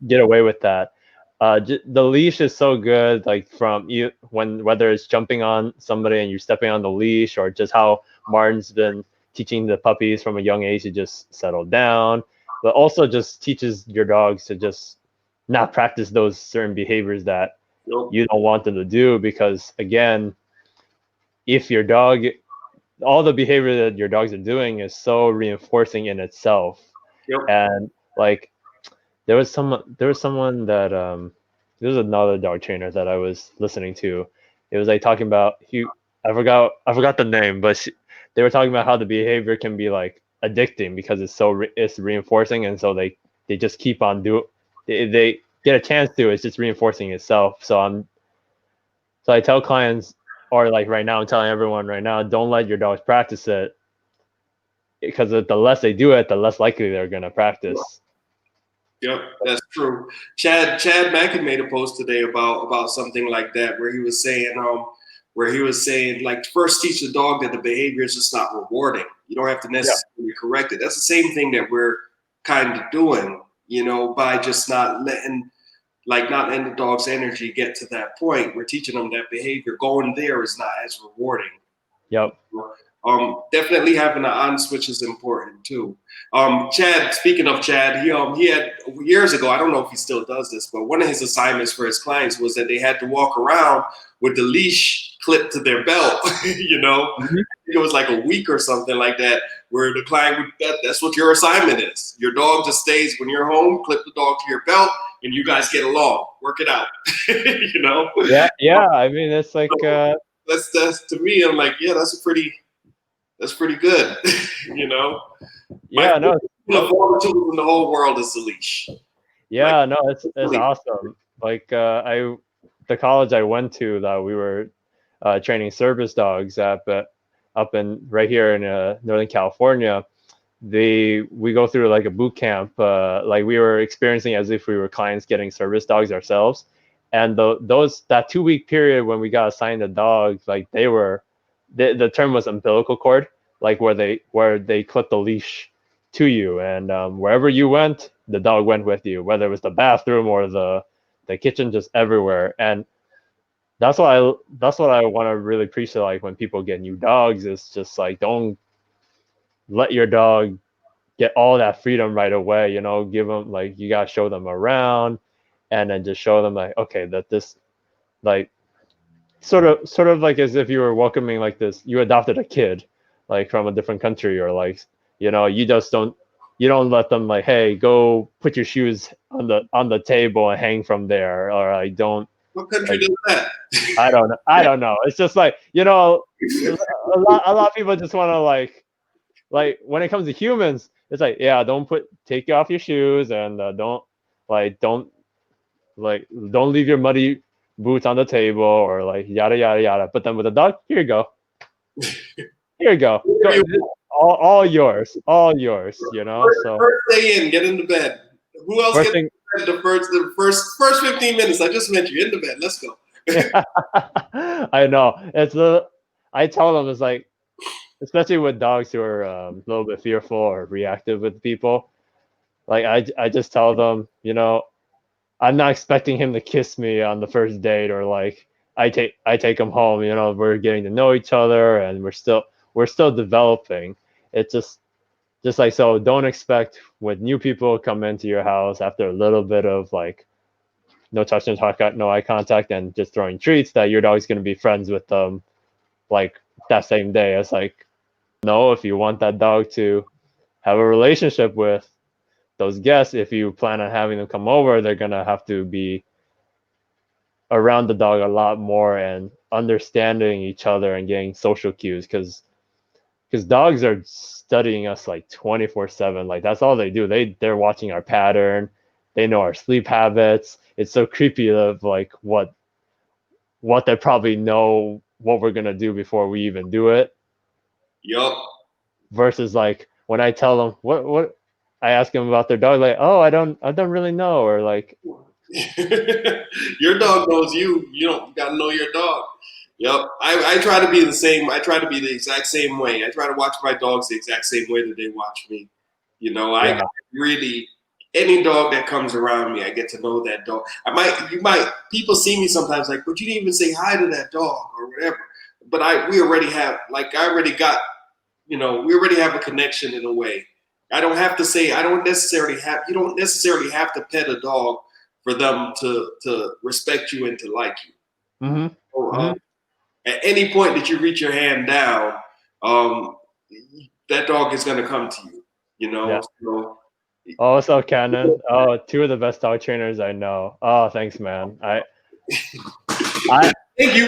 get away with that. The leash is so good, like from you whether it's jumping on somebody and you're stepping on the leash, or just how Martin's been teaching the puppies from a young age to just settle down, but also just teaches your dogs to just not practice those certain behaviors that you don't want them to do, because again, if your dog, all the behavior that your dogs are doing is so reinforcing in itself. And like there was someone that there was another dog trainer that I was listening to. It was like talking about I forgot the name, but they were talking about how the behavior can be like addicting because it's reinforcing, and so they just keep on they get a chance to, it's just reinforcing itself. So I tell clients, or like right now, I'm telling everyone right now, don't let your dogs practice it, because the less they do it, the less likely they're gonna practice. Yep, that's true. Chad Mackin made a post today about something like that, where he was saying like, first teach the dog that the behavior is just not rewarding. You don't have to necessarily correct it. That's the same thing that we're kind of doing, you know, by just not letting the dog's energy get to that point. We're teaching them that behavior going there is not as rewarding. Yep. Definitely having an on switch is important too. Chad, speaking of Chad, he had years ago, I don't know if he still does this, but one of his assignments for his clients was that they had to walk around with the leash clipped to their belt, you know. Mm-hmm. It was like a week or something like that, where the client that's what your assignment is. Your dog just stays when you're home, clip the dog to your belt, and you guys get along, work it out, you know. Yeah. I mean, it's like that's to me, I'm like, yeah, that's pretty good, you know. Yeah, no. The tool in the whole world is the leash. Yeah, no, it's awesome. Like the college I went to, that we were training service dogs at, but up in right here in Northern California, we go through like a boot camp, like we were experiencing as if we were clients getting service dogs ourselves. And that 2-week period when we got assigned a dog, like the term was umbilical cord, like where they clip the leash to you, and wherever you went, the dog went with you, whether it was the bathroom or the kitchen, just everywhere. And that's what I want to really preach to, like, when people get new dogs, is just like, don't let your dog get all that freedom right away, you know. Give them, like, you gotta show them around, and then just show them like, okay, that this, like, sort of like as if you were welcoming, like, this, you adopted a kid like from a different country, or like, you know, you don't let them like, hey, go put your shoes on the table and hang from there, or I don't. What country does that? I don't know. It's just like, you know, a lot of people just want to like when it comes to humans, it's like, yeah, take off your shoes, and don't leave your muddy boots on the table, or like yada yada yada. But then with a dog, here you go. Here you go. All yours, you know. So first day in, get into bed. Who else gets in the first 15 minutes. I just met you in the bed. Let's go. I know. I tell them it's like, especially with dogs who are a little bit fearful or reactive with people. Like I just tell them, I'm not expecting him to kiss me on the first date, or like I take him home. We're getting to know each other and we're still developing. It's just like, so don't expect when new people come into your house after a little bit of like no touch, no talk, no eye contact, and just throwing treats, that your dog's going to be friends with them like that same day. It's like, no, if you want that dog to have a relationship with those guests, if you plan on having them come over, they're going to have to be around the dog a lot more and understanding each other and getting social cues, because dogs are studying us like 24/7. Like that's all they do. They're watching our pattern. They know our sleep habits. It's so creepy of like what they probably know what we're gonna do before we even do it. Yup. Versus like when I tell them what I ask them about their dog, like, oh, I don't really know, or like Your dog knows you. You don't got to know your dog. Yep. I try to be the same. I try to be the exact same way. I try to watch my dogs the exact same way that they watch me. I really, any dog that comes around me, I get to know that dog. People see me sometimes like, but you didn't even say hi to that dog or whatever. But we already have, like, I already got, we already have a connection in a way. I don't have to say, you don't necessarily have to pet a dog for them to respect you and to like you. Mm-hmm. So, at any point that you reach your hand down, that dog is going to come to you. Yeah. So, oh, what's up, Cannon? Oh, two of the best dog trainers I know. Oh, thanks, man. Thank you.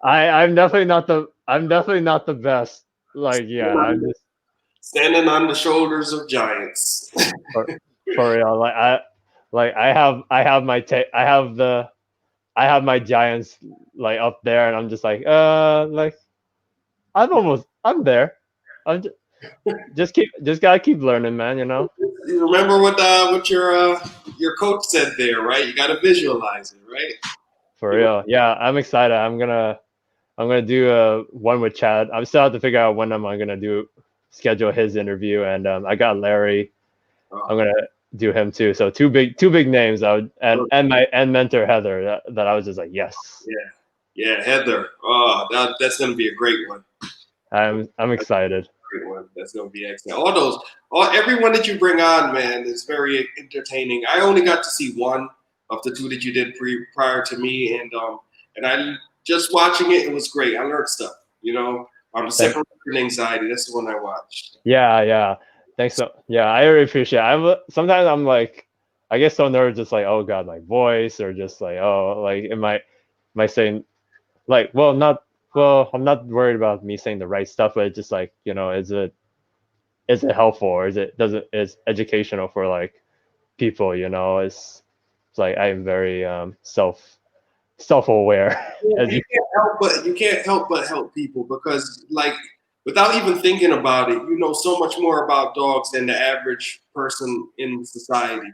I'm definitely not the best. Like, yeah, I'm just standing on the shoulders of giants. for real. Like I have my giants like up there, and I'm just like, like I'm there. I'm just gotta keep learning, man. You remember what your coach said there, right? You got to visualize it, right? For real. Yeah, I'm excited. I'm gonna do one with Chad. I'm still have to figure out when I'm gonna schedule his interview, and I got Larry. I'm gonna do him too. So two big names. And mentor Heather. That I was just like, yes. Yeah, Heather. Oh, that's gonna be a great one. I'm excited. Great one. That's gonna be excellent. Everyone that you bring on, man, is very entertaining. I only got to see one of the two that you did prior to me, and I just watching it. It was great. I learned stuff. Separation anxiety. That's the one I watched. Yeah. Thanks. I really appreciate it. Sometimes I'm like, I get so nervous, just like, oh God, my voice, or just like, oh, like, am I saying, like, I'm not worried about me saying the right stuff, but it's just like, is it helpful, or is educational for like people? It's like I'm very self-aware. Yeah, you can't help but help people, because, like, without even thinking about it, you know so much more about dogs than the average person in society.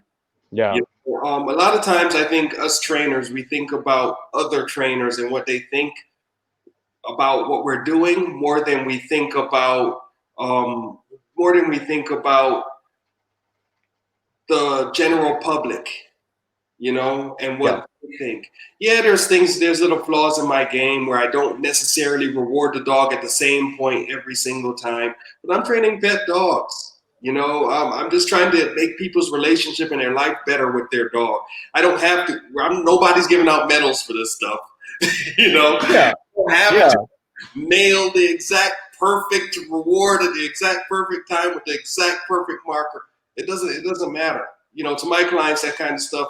Yeah. A lot of times, I think us trainers, we think about other trainers and what they think about what we're doing more than we think about the general public, and what they think. Yeah, there's little flaws in my game where I don't necessarily reward the dog at the same point every single time, but I'm training pet dogs. I'm just trying to make people's relationship and their life better with their dog. I don't have to. Nobody's giving out medals for this stuff. Yeah. I don't have to nail the exact perfect reward at the exact perfect time with the exact perfect marker. It doesn't matter. To my clients, that kind of stuff,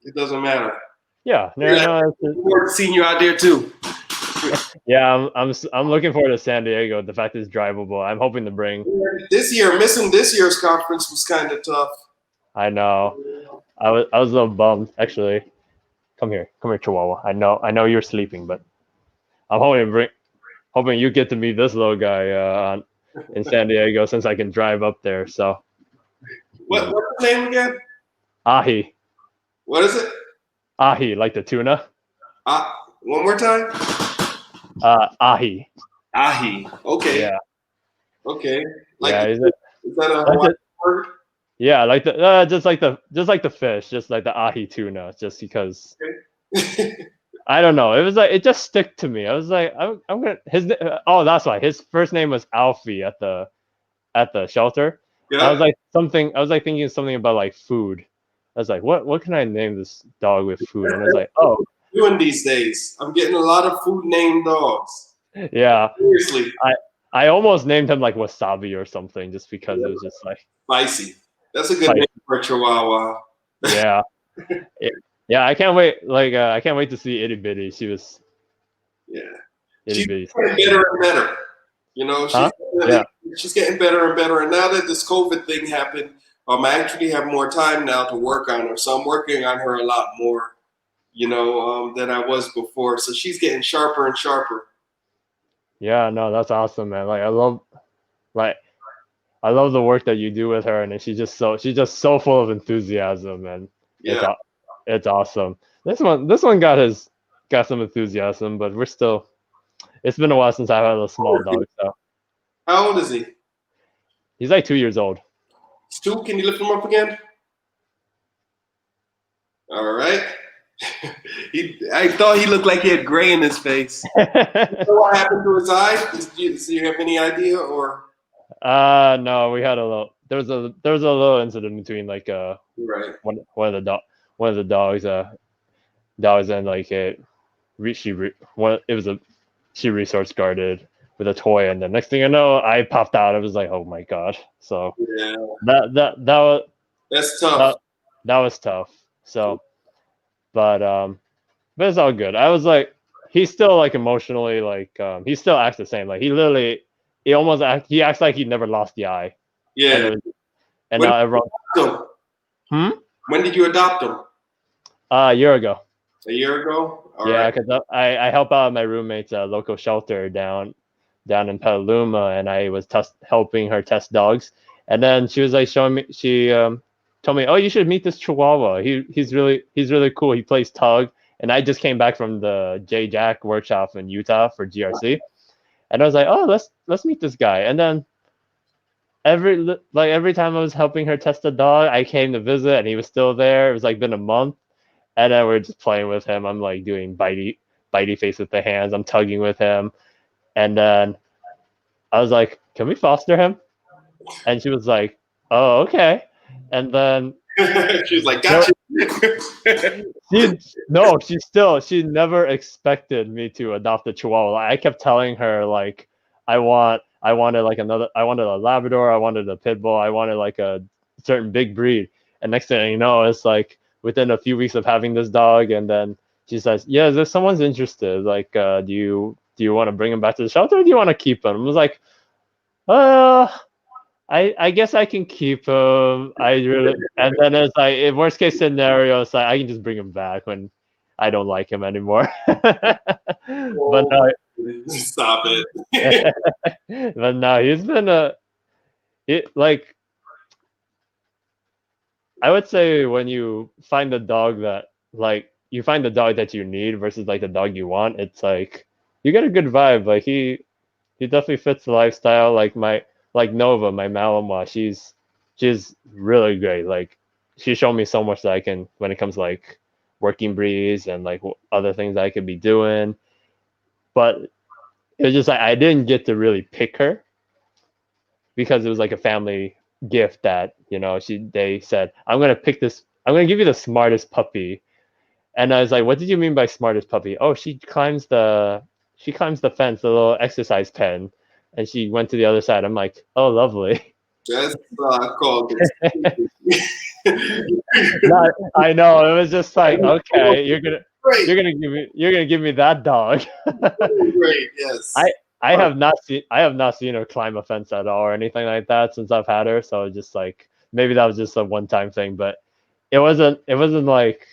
it doesn't matter. Yeah. No, we're seeing you out there too. Yeah, I'm looking forward to San Diego. The fact it's drivable. I'm hoping to bring. Missing this year's conference was kind of tough. I know. I was a little bummed, actually. Come here, Chihuahua. I know you're sleeping, but I'm hoping you get to meet this little guy in San Diego, since I can drive up there. So What's the name again? Ahi. What is it? Ahi, like the tuna. One more time. Ahi. Ahi. Okay. Yeah. Okay. Yeah. Is that a Hawaiian word? Yeah, like just like the fish, just like the ahi tuna, just because. Okay. I don't know. It was like it just stuck to me. I was like, I'm gonna oh, that's why his first name was Alfie at the shelter. Yeah. I was like thinking something about like food. I was like, what can I name this dog with food? And I was like, oh, Doing these days, I'm getting a lot of food named dogs. yeah. Seriously. I almost named him like Wasabi or something, just because it was just like spicy. That's a good name for a Chihuahua. Yeah. Yeah, I can't wait. Like, I can't wait to see Itty Bitty. She was. Yeah. Itty Bitty. She's getting better and better. You know, she's getting better and better. And now that this COVID thing happened, I actually have more time now to work on her. So I'm working on her a lot more, you know, than I was before. So she's getting sharper and sharper. Yeah, no, that's awesome, man. Like, I love the work that you do with her, and she's just so full of enthusiasm, and it's awesome. This one got some enthusiasm, but it's been a while since I've had a small dog. So. How old is he? He's like 2 years old. He's 2? Can you lift him up again? All right. I thought he looked like he had gray in his face. What happened to his eyes? Do you have any idea, or? No, we had there was a little incident between like one of the dogs and like she resource guarded with a toy, and the next thing I know, I popped out. I was like, oh my god. So yeah, that's tough. That was tough. So, but it's all good. I was like, he's still like emotionally like he still acts the same. Like he acts like he never lost the eye. Yeah. And now everyone. When did you adopt him? A year ago. A year ago? Yeah, because I help out my roommate's local shelter down in Petaluma, and I was helping her test dogs. And then she was like showing me. She told me, "Oh, you should meet this Chihuahua. He's really cool. He plays tug." And I just came back from the J Jack workshop in Utah for GRC, and I was like, "Oh, let's meet this guy." And then every time I was helping her test a dog, I came to visit, and he was still there. It was like been a month. And then we're just playing with him. I'm like doing bitey face with the hands. I'm tugging with him. And then I was like, can we foster him? And she was like, oh, okay. And then she was like, gotcha. She never expected me to adopt a Chihuahua. I kept telling her like, I wanted a Labrador. I wanted a Pit Bull. I wanted like a certain big breed. And next thing you know, it's like, within a few weeks of having this dog, and then she says, yeah, if someone's interested, like, do you want to bring him back to the shelter, or do you want to keep him? I was like, I guess I can keep him. And then it's like, in worst case scenario, it's like I can just bring him back when I don't like him anymore. But no, stop it. But no, he's been I would say when you find the dog that you need versus like the dog you want, it's like you get a good vibe. Like he definitely fits the lifestyle. Like Nova, my Malinois, she's really great. Like she showed me so much that I can when it comes to, like working breeds and like other things that I could be doing. But it was just like I didn't get to really pick her because it was like a family gift that, you know, they said, I'm going to give you the smartest puppy. And I was like, what did you mean by smartest puppy? Oh, she climbs the fence, the little exercise pen, and she went to the other side. I'm like, oh, lovely. That's called No, I know. It was just like, okay, you're gonna give me that dog. Great, yes. I have not seen her climb a fence at all or anything like that since I've had her. So just like maybe that was just a one-time thing, but it wasn't like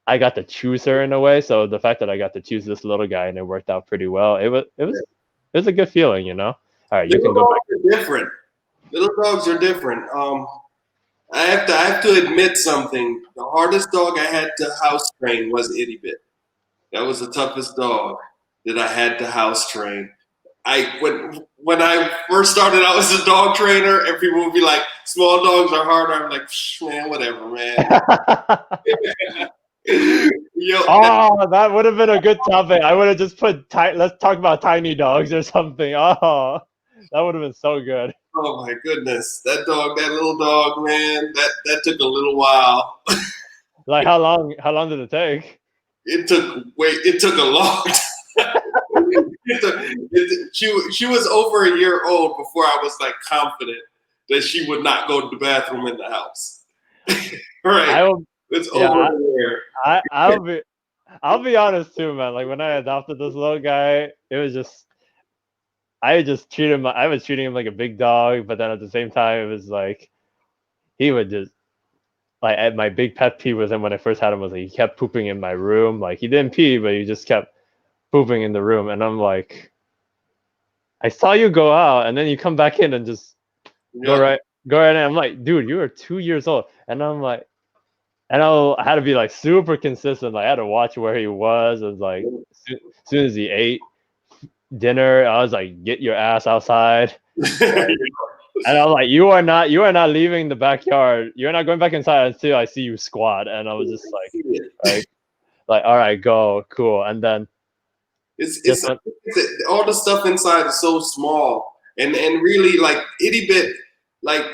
I got to choose her in a way. So the fact that I got to choose this little guy and it worked out pretty well, it was a good feeling, you know. All right, you can go back. Different. Little dogs are different. I have to admit something. The hardest dog I had to house train was Itty Bit. That was the toughest dog that I had to house train. When I first started out as a dog trainer, and people would be like, "Small dogs are harder." I'm like, "Man, whatever, man." Yo, Oh, that would have been a good topic. I would have just put let's talk about tiny dogs or something. Oh, that would have been so good. oh my goodness, that dog, that little dog, man, that took a little while. Like how long? How long did it take? It took a long time. She was over a year old before I was like confident that she would not go to the bathroom in the house. Right. I will. It's Yeah, over a year. I'll be honest too, man. Like when I adopted this little guy, it was just I was treating him like a big dog, but then at the same time, it was like he would just like my big pet peeve with him when I first had him was like he kept pooping in my room. Like he didn't pee, but he just kept pooping in the room, and I'm like, I saw you go out, and then you come back in and just go right in. I'm like, dude, you are 2 years old, and I'm like, and I had to be like super consistent. Like I had to watch where he was. It was like as soon as he ate dinner, I was like, get your ass outside. And I was like, you are not leaving the backyard. You're not going back inside until I see you squat. And I was just like, all right, go, cool. And then it's all the stuff inside is so small, and really like Itty Bit, like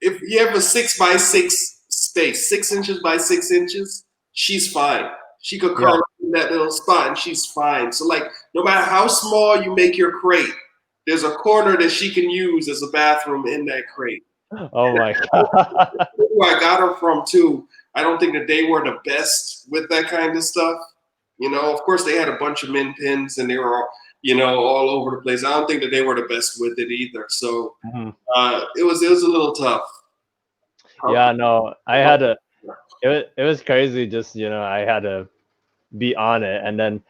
if you have a 6x6 space, 6 inches by 6 inches, she's fine. She could curl up in that little spot and she's fine. So like no matter how small you make your crate, there's a corner that she can use as a bathroom in that crate. Oh my god. Who I got her from too. I don't think that they were the best with that kind of stuff. You know, of course they had a bunch of min pins and they were all, all over the place. I don't think that they were the best with it either. So it was a little tough. Yeah, no, I had to. It was crazy. Just I had to be on it, and then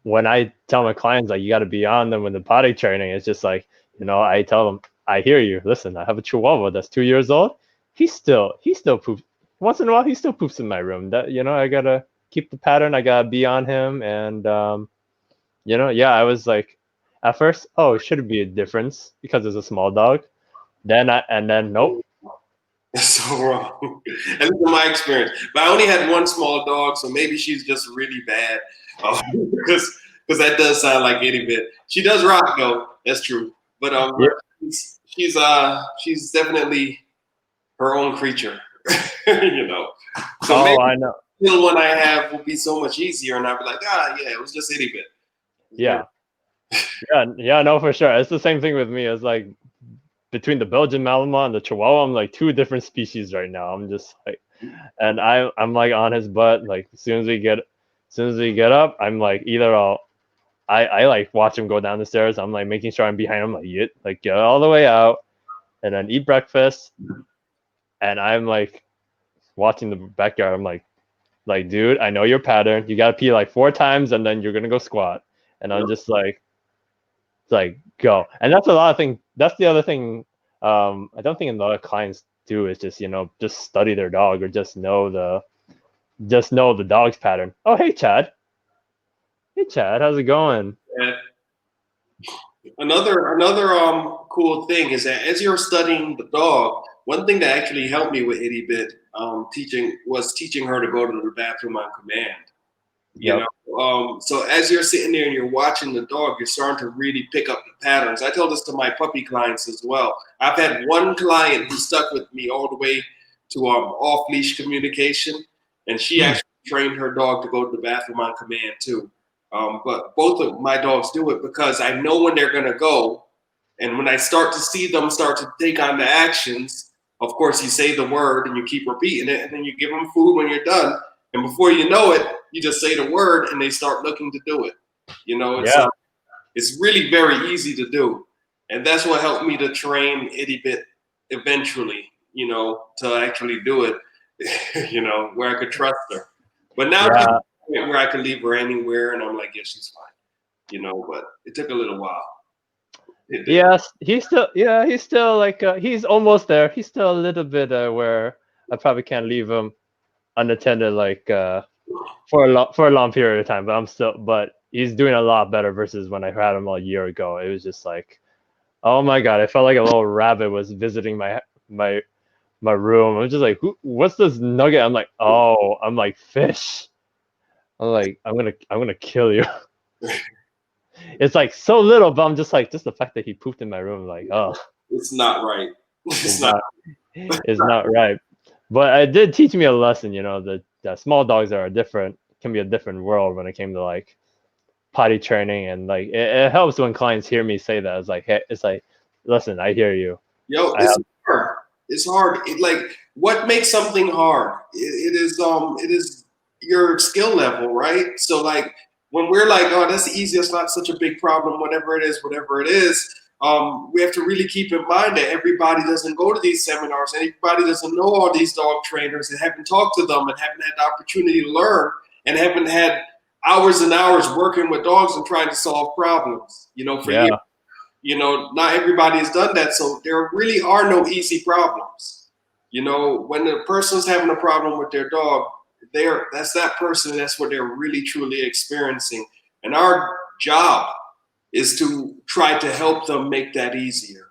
when I tell my clients like you got to be on them with the potty training, it's just like I tell them, I hear you. Listen, I have a Chihuahua that's 2 years old. He still poops once in a while. He still poops in my room. That I gotta keep the pattern. I gotta be on him, and I was like, at first, oh, it should be a difference because it's a small dog. Then nope. It's so wrong. And this is my experience. But I only had one small dog, so maybe she's just really bad. Because that does sound like Itty Bit. She does rock though. That's true. But she's definitely her own creature. So I know. The little one I have will be so much easier, and I'll be like, it was just Itty Bit. Yeah. No, for sure. It's the same thing with me. It's like between the Belgian Malinois and the Chihuahua, I'm like two different species right now. I'm just like, and I'm like on his butt. Like as soon as we get up, I'm like either I like watch him go down the stairs. I'm like making sure I'm behind him, like get all the way out, and then eat breakfast. And I'm like watching the backyard. I'm like dude, I know your pattern. You gotta pee like 4 times, and then you're gonna go squat. And I'm just like go. And that's a lot of things. That's the other thing. I don't think a lot of clients do is just just study their dog or just know the dog's pattern. Oh, hey Chad. Hey Chad, how's it going? Yeah. Another cool thing is that as you're studying the dog, one thing that actually helped me with Itty Bit teaching her to go to the bathroom on command. So as you're sitting there and you're watching the dog, you're starting to really pick up the patterns. I tell this to my puppy clients as well. I've had one client who stuck with me all the way to off-leash communication, and she actually trained her dog to go to the bathroom on command too. But both of my dogs do it because I know when they're going to go, and when I start to see them start to take on the actions, of course you say the word and you keep repeating it, and then you give them food when you're done. And before you know it, you just say the word and they start looking to do it. It's really very easy to do. And that's what helped me to train Itty Bit eventually, to actually do it, where I could trust her. But now where I can leave her anywhere and I'm like, yeah, she's fine, but it took a little while. Yes, he's still like, he's almost there. He's still a little bit where I probably can't leave him unattended like for a long period of time. But he's doing a lot better versus when I had him a year ago. It was just like, oh my god, I felt like a little rabbit was visiting my room. I'm just like, what's this nugget? I'm like, oh, I'm like fish. I'm like, I'm gonna kill you. It's like so little, but I'm just like, just the fact that he pooped in my room, like, oh, It's not right. it's not right. But it did teach me a lesson, that small dogs can be a different world when it came to like potty training, and like it helps when clients hear me say that. It's like, hey, listen, I hear you. Yo, it's hard. It's hard. Like, what makes something hard? It is your skill level, right? So like when we're like, oh, that's easy, it's not such a big problem, whatever it is, we have to really keep in mind that everybody doesn't go to these seminars, and everybody doesn't know all these dog trainers and haven't talked to them and haven't had the opportunity to learn and haven't had hours and hours working with dogs and trying to solve problems, for years. Not everybody has done that. So there really are no easy problems. When the person's having a problem with their dog, that's that person, and that's what they're really truly experiencing. And our job is to try to help them make that easier,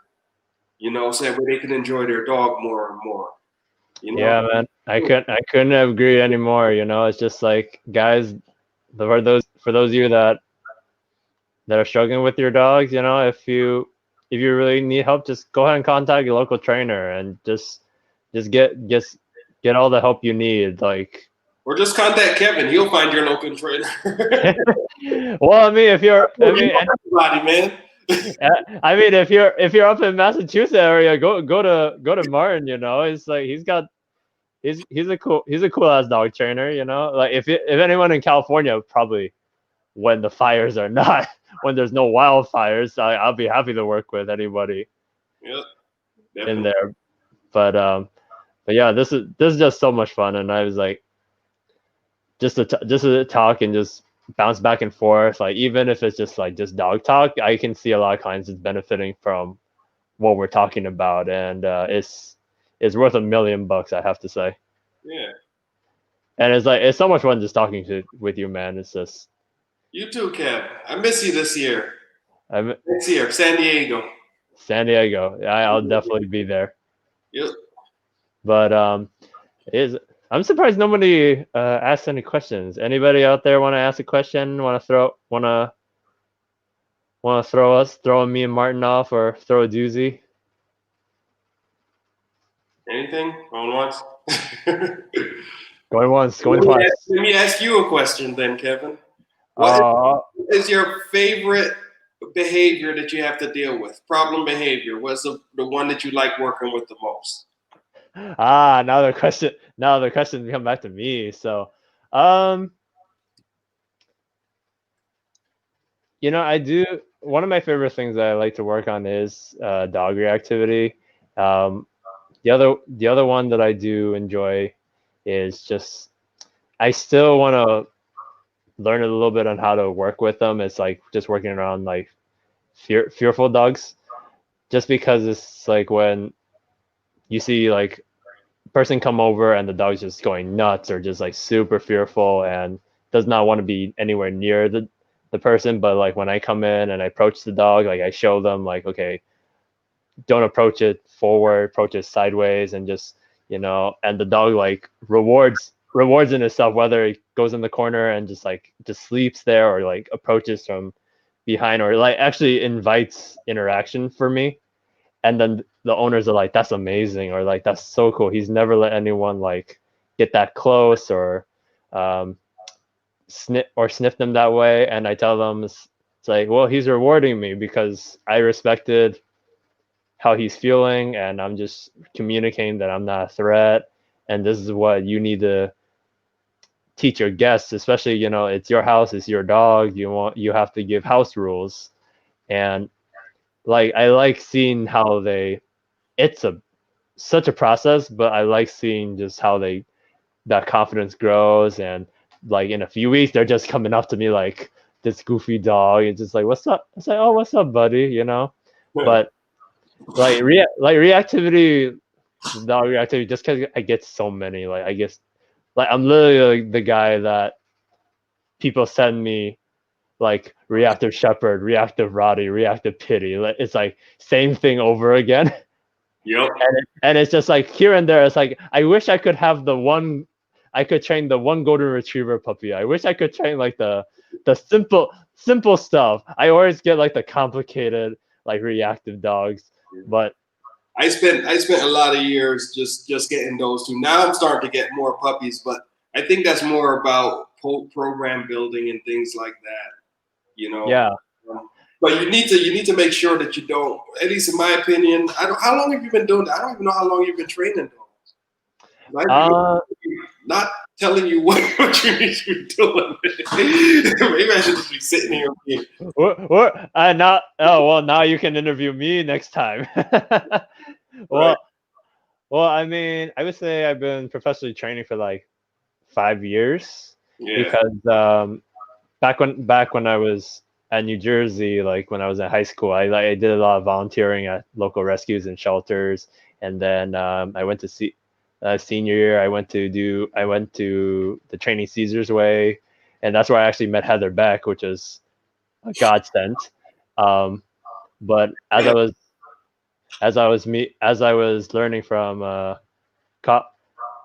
so that way they can enjoy their dog more and more. Yeah, man. I couldn't agree anymore. It's just like, guys, for those of you that are struggling with your dogs, if you really need help, just go ahead and contact your local trainer and just get all the help you need. Like, or just contact Kevin. He'll find your local trainer. Well, I mean, everybody, man. I mean, if you're up in Massachusetts area, go to Martin. It's like he's a cool ass dog trainer. Like if anyone in California, probably when the fires are not, when there's no wildfires, I'll be happy to work with anybody. Yep, in there. But yeah, this is just so much fun, and I was like, just to talk and just bounce back and forth. Like, even if it's just dog talk, I can see a lot of clients is benefiting from what we're talking about, and it's worth $1 million, I have to say. Yeah. And it's so much fun just talking with you, man. It's just. You too, Kev. I miss you this year. Next year, San Diego. San Diego. I'll definitely be there. Yep. But I'm surprised nobody asked any questions. Anybody out there want to ask a question? Want to throw me and Martin off, or throw a doozy? Anything? Going once? Going once, going twice. Let me ask you a question then, Kevin. What is your favorite behavior that you have to deal with? Problem behavior. What's the one that you like working with the most? Now the question come back to me. So, I do, one of my favorite things that I like to work on is dog reactivity. The other one that I do enjoy is just, I still want to learn a little bit on how to work with them. It's like just working around like fearful dogs, just because it's like when you see like a person come over and the dog's just going nuts, or just like super fearful and does not want to be anywhere near the person. But like when I come in and I approach the dog, like I show them like, okay, don't approach it forward, approach it sideways, and just, and the dog like rewards in itself, whether it goes in the corner and just sleeps there, or like approaches from behind, or like actually invites interaction for me. And then the owners are like, that's amazing, or like, that's so cool. He's never let anyone like get that close, or sniff them that way. And I tell them, it's like, well, he's rewarding me because I respected how he's feeling, and I'm just communicating that I'm not a threat, and this is what you need to teach your guests, especially, it's your house, it's your dog, you have to give house rules. And like, I like seeing how it's such a process, but I like seeing just how that confidence grows. And like in a few weeks, they're just coming up to me like this goofy dog, and just like, what's up? It's like, oh, what's up, buddy? But like reactivity, the dog reactivity just because I get so many. Like I guess like I'm literally like the guy that people send me like reactive shepherd, reactive Roddy, reactive pity. It's like same thing over again. Yep. And it's just like here and there. It's like I wish I could have the one. I could train the one golden retriever puppy. I wish I could train like the simple stuff. I always get like the complicated like reactive dogs. But I spent a lot of years just getting those two. Now I'm starting to get more puppies, but I think that's more about program building and things like that. You know. yeah, But you need to make sure that you don't. At least in my opinion, I don't. How long have you been doing that? I don't even know how long you've been training dogs. Not telling you what you need to be doing. Maybe I should just be sitting here. not. Oh well, now you can interview me next time. well, Right. well, I mean, I would say I've been professionally training for like 5 years Yeah. because back when I was at New Jersey, like when I was in high school, I did a lot of volunteering at local rescues and shelters, and then I went to see senior year. I went to the training Caesar's Way, and that's where I actually met Heather Beck, which is a godsend. But as I was learning from co-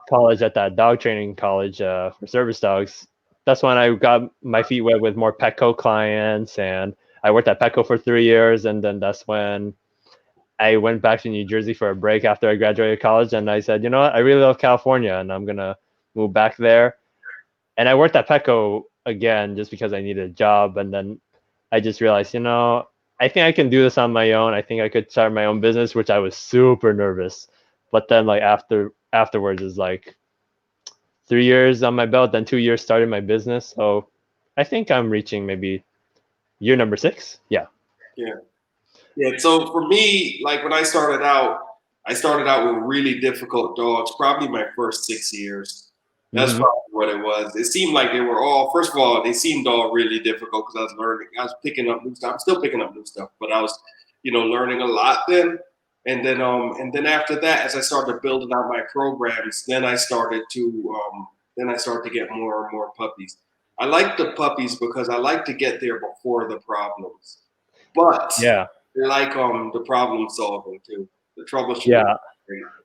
college at that dog training college for service dogs, that's when I got my feet wet with more Petco clients, and I worked at Petco for 3 years, and then that's when I went back to New Jersey for a break after I graduated college, and I said, you know what, I really love California, and I'm gonna move back there. And I worked at Petco again just because I needed a job, and then I just realized, I think I can do this on my own. I think I could start my own business, which I was super nervous. But then like afterwards is like 3 years on my belt, then 2 years starting my business. So I think I'm reaching maybe year number 6. Yeah. Yeah. Yeah. So for me, like when I started out with really difficult dogs. Probably my first 6 years. That's Mm-hmm. probably what it was. It seemed like they were all. First of all, they seemed all really difficult because I was learning. I was picking up new stuff. I'm still picking up new stuff, but I was, learning a lot then. And then after that, as I started building out my programs, then I started to get more and more puppies. I like the puppies because I like to get there before the problems, but Yeah. I like the problem solving too, the troubleshooting. Yeah.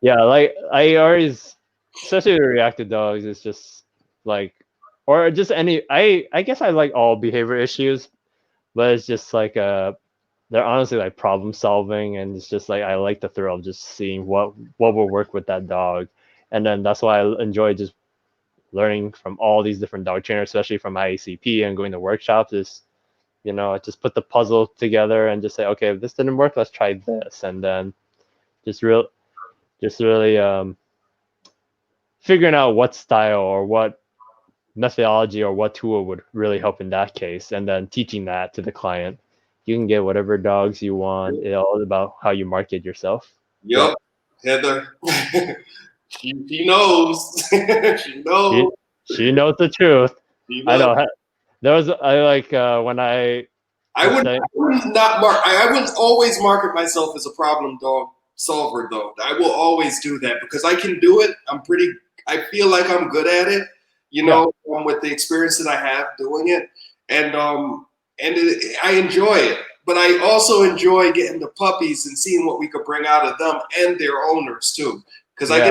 Yeah. Like I always, especially with reactive dogs, it's just like, or just I guess I like all behavior issues, but it's just like they're honestly like problem solving, and it's just like I like the thrill of just seeing what will work with that dog. And then that's why I enjoy just learning from all these different dog trainers, especially from IACP and going to workshops. Is just put the puzzle together and just say, okay, if this didn't work, let's try this, and then just really figuring out what style or what methodology or what tool would really help in that case, and then teaching that to the client. You can get whatever dogs you want. It's all about how you market yourself. Yep, Heather. She knows. She She, knows. she knows the truth. She I knows. know. There was I like when I was saying, I wouldn't not mark. I wouldn't always market myself as a problem dog solver, though. I will always do that because I can do it. I feel like I'm good at it. yeah, With the experience that I have doing it, and I enjoy it. But I also enjoy getting the puppies and seeing what we could bring out of them and their owners too. Because yeah, I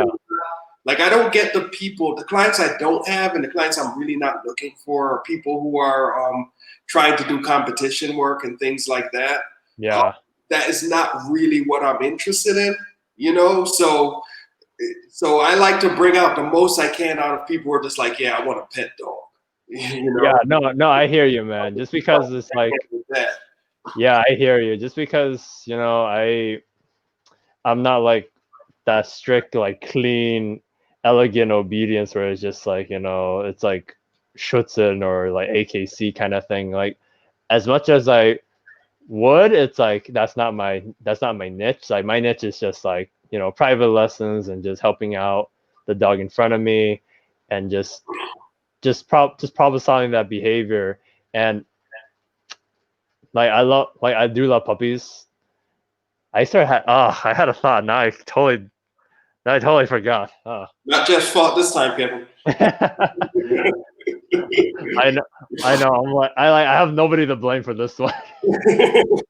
don't get the clients I don't have, and the clients I'm really not looking for are people who are trying to do competition work and things like that. yeah, That is not really what I'm interested in. So I like to bring out the most I can out of people who are just like, yeah, I want a pet dog. you yeah. know, No, I hear you, man. Just because it's like, that. yeah, I hear you. Just because I'm not like that strict, like clean, elegant obedience where it's just like, it's like Schutzen or like AKC kind of thing. Like as much as I would, it's like that's not my niche. Like my niche is just like, private lessons and just helping out the dog in front of me, and just problem solving that behavior. And like I do love puppies. I had a thought. Now I totally I totally forgot. Oh. Not Jeff's fault this time, Kevin. I know. I'm like, I have nobody to blame for this one.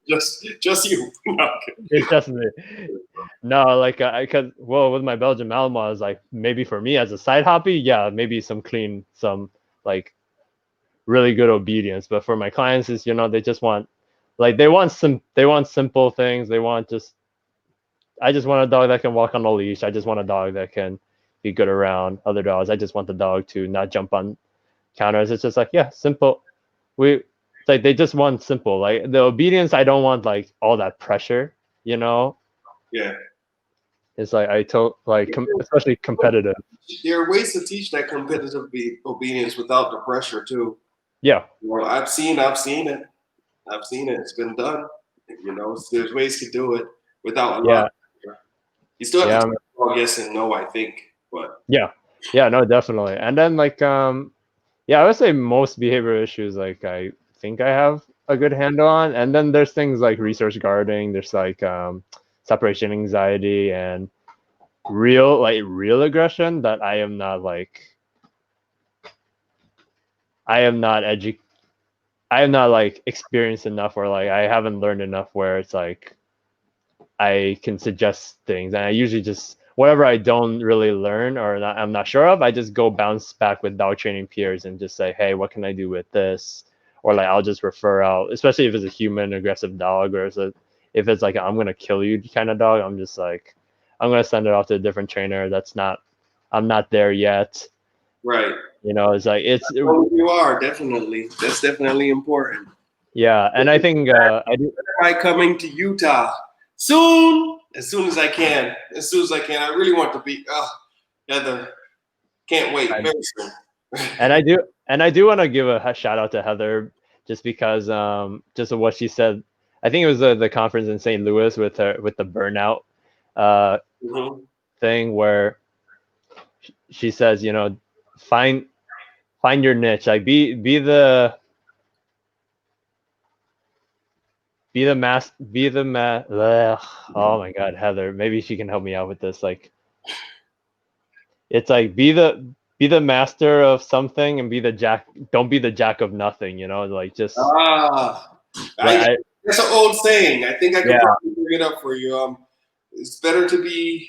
just you. No, It's just me. No, like, because with my Belgian Malinois, like maybe for me as a side hobby, yeah, maybe some like really good obedience. But for my clients, is they just want, like, they want simple things. I just want a dog that can walk on a leash. I just want a dog that can be good around other dogs. I just want the dog to not jump on counters. It's just like, yeah, simple. It's like they just want simple. Like the obedience, I don't want like all that pressure. Yeah. It's like especially competitive. There are ways to teach that competitive obedience without the pressure too. Yeah. Well, I've seen it. It's been done. There's ways to do it without a lot of pressure. You still have to tell yes and no, I think. But yeah, no, definitely. And then like I would say most behavioral issues, like, I think I have a good handle on. And then there's things like resource guarding. There's like separation anxiety and real aggression that I am not like experienced enough, or like I haven't learned enough where it's like I can suggest things. And I usually just, whatever I don't really learn or I'm not sure of, I just go bounce back with dog training peers and just say, hey, what can I do with this? Or like I'll just refer out, especially if it's a human aggressive dog, or if it's like I'm gonna kill you kind of dog. I'm just like, I'm gonna send it off to a different trainer. I'm not there yet. Right. It's like you are definitely. That's definitely important. Yeah, and I think I do. Coming to Utah soon, as soon as I can. I really want to be. Heather, can't wait. Very soon. And I do want to give a shout out to Heather, just because just of what she said. I think it was the conference in St. Louis with the burnout thing, where she says, find your niche, like be the oh my God, Heather, maybe she can help me out with this. Like, it's like be the master of something and don't be the jack of nothing, like just that's an old saying. I think I can probably bring it up for you. It's better to be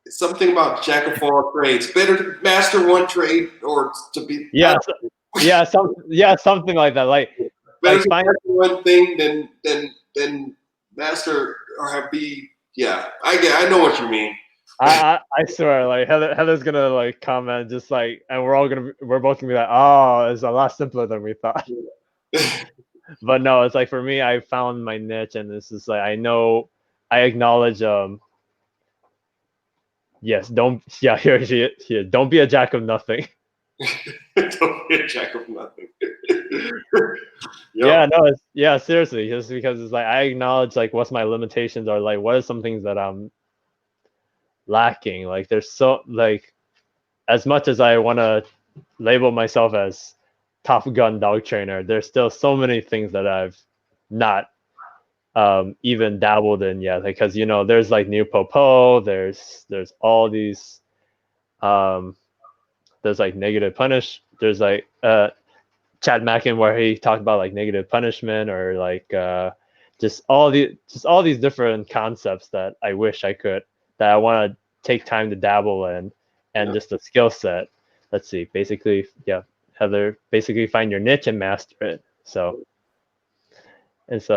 something about jack of all trades. Better to master one trade or to be something like that. Like, better to master one thing than master or be. Yeah, I know what you mean. I swear, like Heather's gonna like comment just like, and we're both gonna be like, oh, it's a lot simpler than we thought. But no, it's like, for me, I found my niche, and this is like, I acknowledge yes, don't be a jack of nothing. Don't be a jack of nothing. Yeah, seriously, just because it's like I acknowledge like what's my limitations are, like what are some things that I'm lacking. Like, there's so, like, as much as I want to label myself as Top Gun dog trainer, there's still so many things that I've not even dabbled in yet, because there's like new popo, there's all these there's like negative punish, there's like Chad Mackin, where he talked about like negative punishment, or like just all these different concepts that I wish I could, that I want to take time to dabble in, and just a skill set. Let's see, basically, Heather, basically find your niche and master it. So it's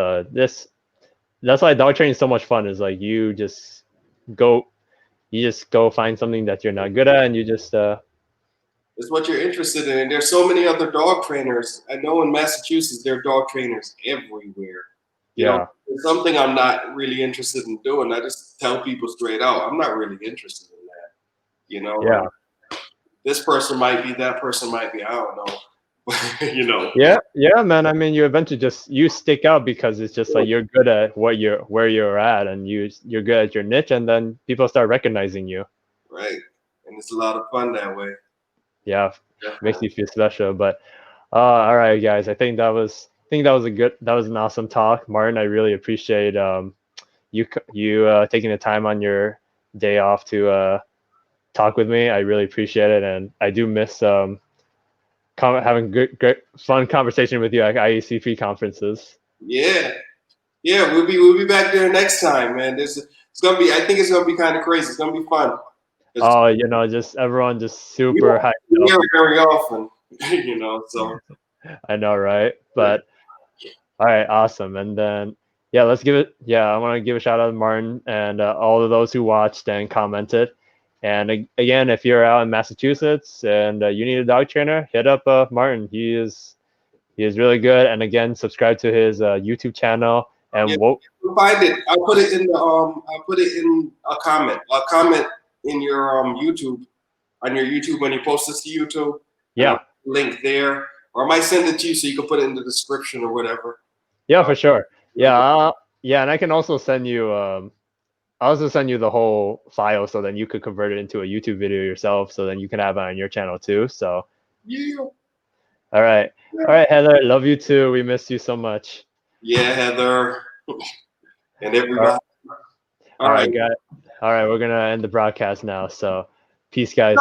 that's why dog training is so much fun, is like you just go find something that you're not good at, and you just it's what you're interested in. And there's so many other dog trainers. I know in Massachusetts there are dog trainers everywhere. You know, it's something I'm not really interested in doing. I just tell people straight out, I'm not really interested in that. Like, this person might be, that person might be, I don't know. Yeah, man. I mean, you eventually you stick out, because it's just like you're good at where you're at, and you're good at your niche, and then people start recognizing you. Right, and it's a lot of fun that way. Yeah, makes you feel special. But all right, guys, I think that was an awesome talk, Martin. I really appreciate you taking the time on your day off to talk with me. I really appreciate it, and I do miss having great fun conversation with you at IECP conferences. Yeah, we'll be back there next time, man. I think it's gonna be kind of crazy. It's gonna be fun. Oh, just everyone just super hyped up. Here very often, so. I know, right? But all right, awesome. And then I want to give a shout out to Martin and all of those who watched and commented. And again, if you're out in Massachusetts and you need a dog trainer, hit up Martin. He is really good. And again, subscribe to his YouTube channel. And you'll find it. I'll put it in a comment. I'll comment in your YouTube, on your YouTube when you post this to YouTube. Yeah. Link there, or I might send it to you so you can put it in the description or whatever. Yeah, for sure. Yeah, and I can also send you. I'll also send you the whole file so then you could convert it into a YouTube video yourself. So then you can have it on your channel too. So. Yeah. All right, Heather. Love you too. We miss you so much. Yeah, Heather, and everybody. All right, got it. All right, we're gonna end the broadcast now. So, peace, guys.